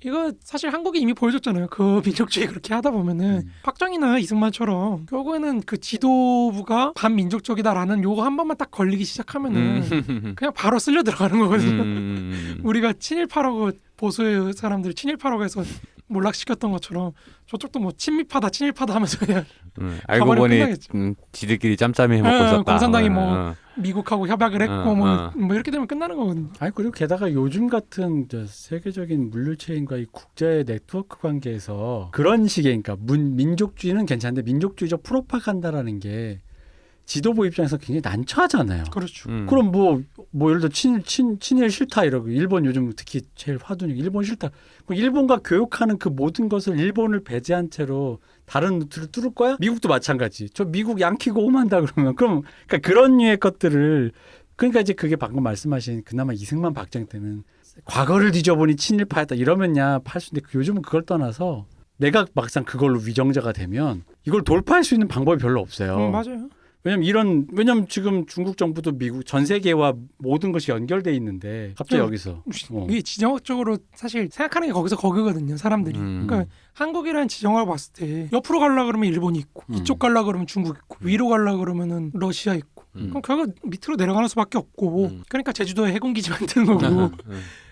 이거 사실 한국이 이미 보여줬잖아요. 그 민족주의 그렇게 하다 보면은 박정희나 이승만처럼 결국에는 그 지도부가 반민족적이다라는 요거 한 번만 딱 걸리기 시작하면은 그냥 바로 쓸려 들어가는 거거든요. 우리가 친일파라고 보수의 사람들이 친일파라고 해서 몰락시켰던 것처럼 저쪽도 뭐 친미파다 친일파다 하면서 그냥 알고 보니 끝나겠지. 지들끼리 짬짬이 해먹고 있었다. 공산당이 뭐 미국하고 협약을 했고 뭐 이렇게 되면 끝나는 거거든요. 아니 그리고 게다가 요즘 같은 세계적인 물류체인과의 국제 네트워크 관계에서 그런 식의 그러니까 민족주의는 괜찮은데 민족주의적 프로파간다라는 게 지도부 입장에서 굉장히 난처하잖아요. 그렇죠. 그럼 뭐 예를 들어 친일 싫다 이러고 일본 요즘 특히 제일 화두니 일본 싫다. 일본과 교역하는 그 모든 것을 일본을 배제한 채로 다른 루트를 뚫을 거야? 미국도 마찬가지. 저 미국 양키고 험한다 그러면 그러니까 그런 류의 것들을 그러니까 이제 그게 방금 말씀하신 그나마 이승만 박정 때는 과거를 뒤져보니 친일파였다 이러면야 팔 수 있는데 요즘은 그걸 떠나서 내가 막상 그걸로 위정자가 되면 이걸 돌파할 수 있는 방법이 별로 없어요. 맞아요. 왜냐면 지금 중국 정부도 미국 전 세계와 모든 것이 연결돼 있는데 갑자기 네. 여기서 이게 지정학적으로 사실 생각하는 게 거기서 거기거든요. 사람들이. 그러니까 한국이라는 지정학을 봤을 때 옆으로 가려 그러면 일본이 있고 이쪽 가려 그러면 중국 있고 위로 가려 그러면은 러시아 있고 그럼 결국 밑으로 내려가는 수밖에 없고 그러니까 제주도에 해군기지 만드는 거고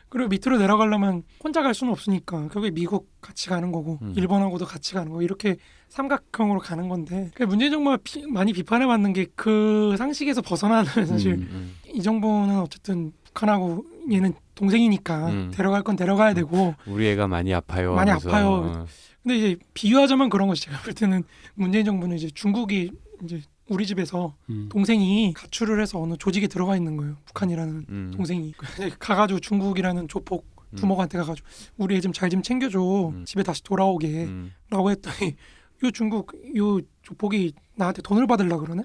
그리고 밑으로 내려가려면 혼자 갈 수는 없으니까 결국에 미국 같이 가는 거고 일본하고도 같이 가는 거고 이렇게 삼각형으로 가는 건데 그러니까 문재인 정부가 많이 비판을 받는 게 그 상식에서 벗어나는 사실 이 정부는 어쨌든 북한하고 얘는 동생이니까 데려갈 건 데려가야 되고 우리 애가 많이 아파요. 많이 하면서. 아파요. 근데 이제 비유하자면 그런 거지. 제가 볼 때는 문재인 정부는 이제 중국이 이제 우리 집에서 동생이 가출을 해서 어느 조직에 들어가 있는 거예요. 북한이라는 동생이 가가지고 중국이라는 조폭 두목한테 가가지고 우리 애 좀 잘 좀 챙겨줘. 집에 다시 돌아오게 라고 했더니 요 중국 요 조폭이 나한테 돈을 받으려 그러네.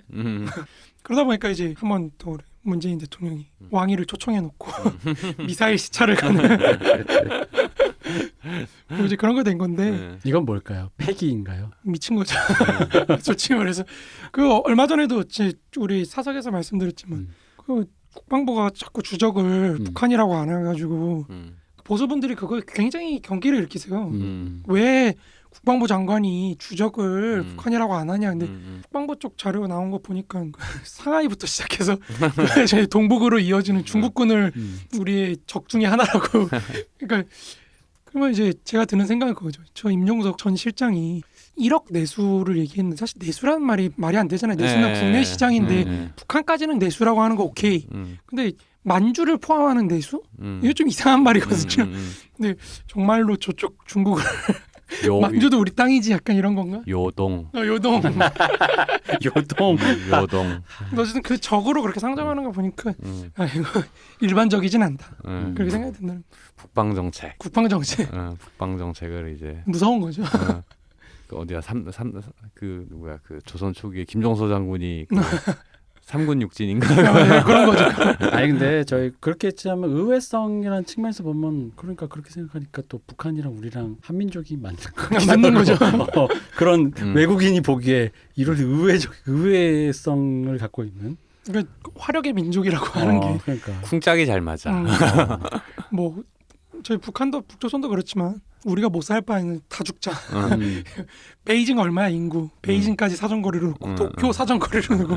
그러다 보니까 이제 한번 또 문재인 대통령이 왕위를 초청해놓고 미사일 시찰을 가는 뭐 이제 그런 거 된 건데 이건 뭘까요? 패기인가요? 미친 거죠. 솔직히 말해서 그 얼마 전에도 우리 사석에서 말씀드렸지만 그 국방부가 자꾸 주적을 북한이라고 안 해가지고 보수분들이 그거에 굉장히 경기를 일으키세요. 왜 국방부 장관이 주적을 북한이라고 안 하냐. 근데 국방부 쪽 자료 나온 거 보니까 상하이부터 시작해서 저희 동북으로 이어지는 중국군을 우리의 적 중에 하나라고. 그러니까 그러면 이제 제가 드는 생각은 그거죠. 저 임종석 전 실장이 1억 내수를 얘기했는데 사실 내수라는 말이 안 되잖아요. 내수는 국내 시장인데 북한까지는 내수라고 하는 거 오케이. 근데 만주를 포함하는 내수? 이거 좀 이상한 말이거든요. 근데 정말로 저쪽 중국을 만주도 우리 땅이지 약간 이런 건가? 요동. 요동. 요동. 요동. 어쨌든 그 적으로 그렇게 상정하는 거 보니까 아, 이거 일반적이진 않다. 그렇게 생각이 든다는 국방 정책. 국방 정책. 국방 정책을 이제 무서운 거죠. 그 어디야 그 누구야 그 조선 초기에 김종서 장군이 그 3군 육진인가 그런 거죠. 아니 근데 저희 그렇게 치자면 의외성이라는 측면에서 보면 그러니까 그렇게 생각하니까 또 북한이랑 우리랑 한민족이 맞는 거죠. 그런 외국인이 보기에 이런 의외성을 갖고 있는 그러니까 화력의 민족이라고 하는 게 그러니까 쿵짝이 잘 맞아. 뭐 저희 북한도 북조선도 그렇지만 우리가 못 살 바에는 다 죽자. 베이징 얼마야 인구? 베이징까지 사정거리로 놓고 도쿄 사정거리로 놓고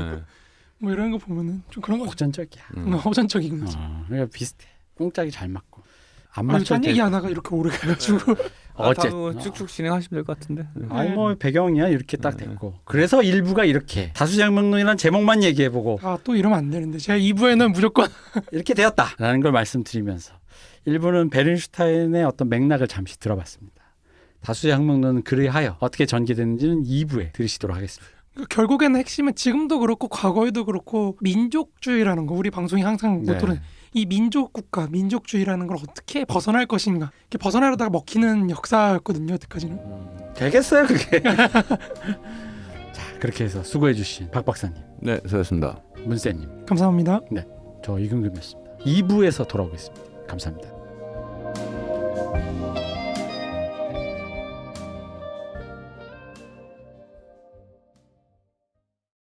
뭐 이런 거 보면은 좀 그런 거 호전적이야. 호전적인 거지. 그러니까 비슷해. 꽁짝이 잘 맞고 안 맞춰. 맞출 때 얘기 하다가 이렇게 오래 가지고 어쨌든 쭉쭉 진행하시면 될 것 같은데. 아니 뭐 배경이야 이렇게 딱 됐고 그래서 일부가 이렇게 다수장명론이라는 제목만 얘기해보고 또 이러면 안 되는데 제가 2부에는 무조건 이렇게 되었다라는 걸 말씀드리면서 1부는 베른슈타인의 어떤 맥락을 잠시 들어봤습니다. 다수장명론은 그리하여 어떻게 전개되는지는 2부에 들으시도록 하겠습니다. 결국에는 핵심은 지금도 그렇고 과거에도 그렇고 민족주의라는 거 우리 방송이 항상 모토는 이 민족 국가 민족주의라는 걸 어떻게 벗어날 것인가 이렇게 벗어나려다가 먹히는 역사였거든요. 여태까지는. 되겠어요 그게. 자 그렇게 해서 수고해 주신 박 박사님 네, 수고하셨습니다. 문세님 감사합니다. 저 이근금이었습니다. 2부에서 돌아오겠습니다. 감사합니다.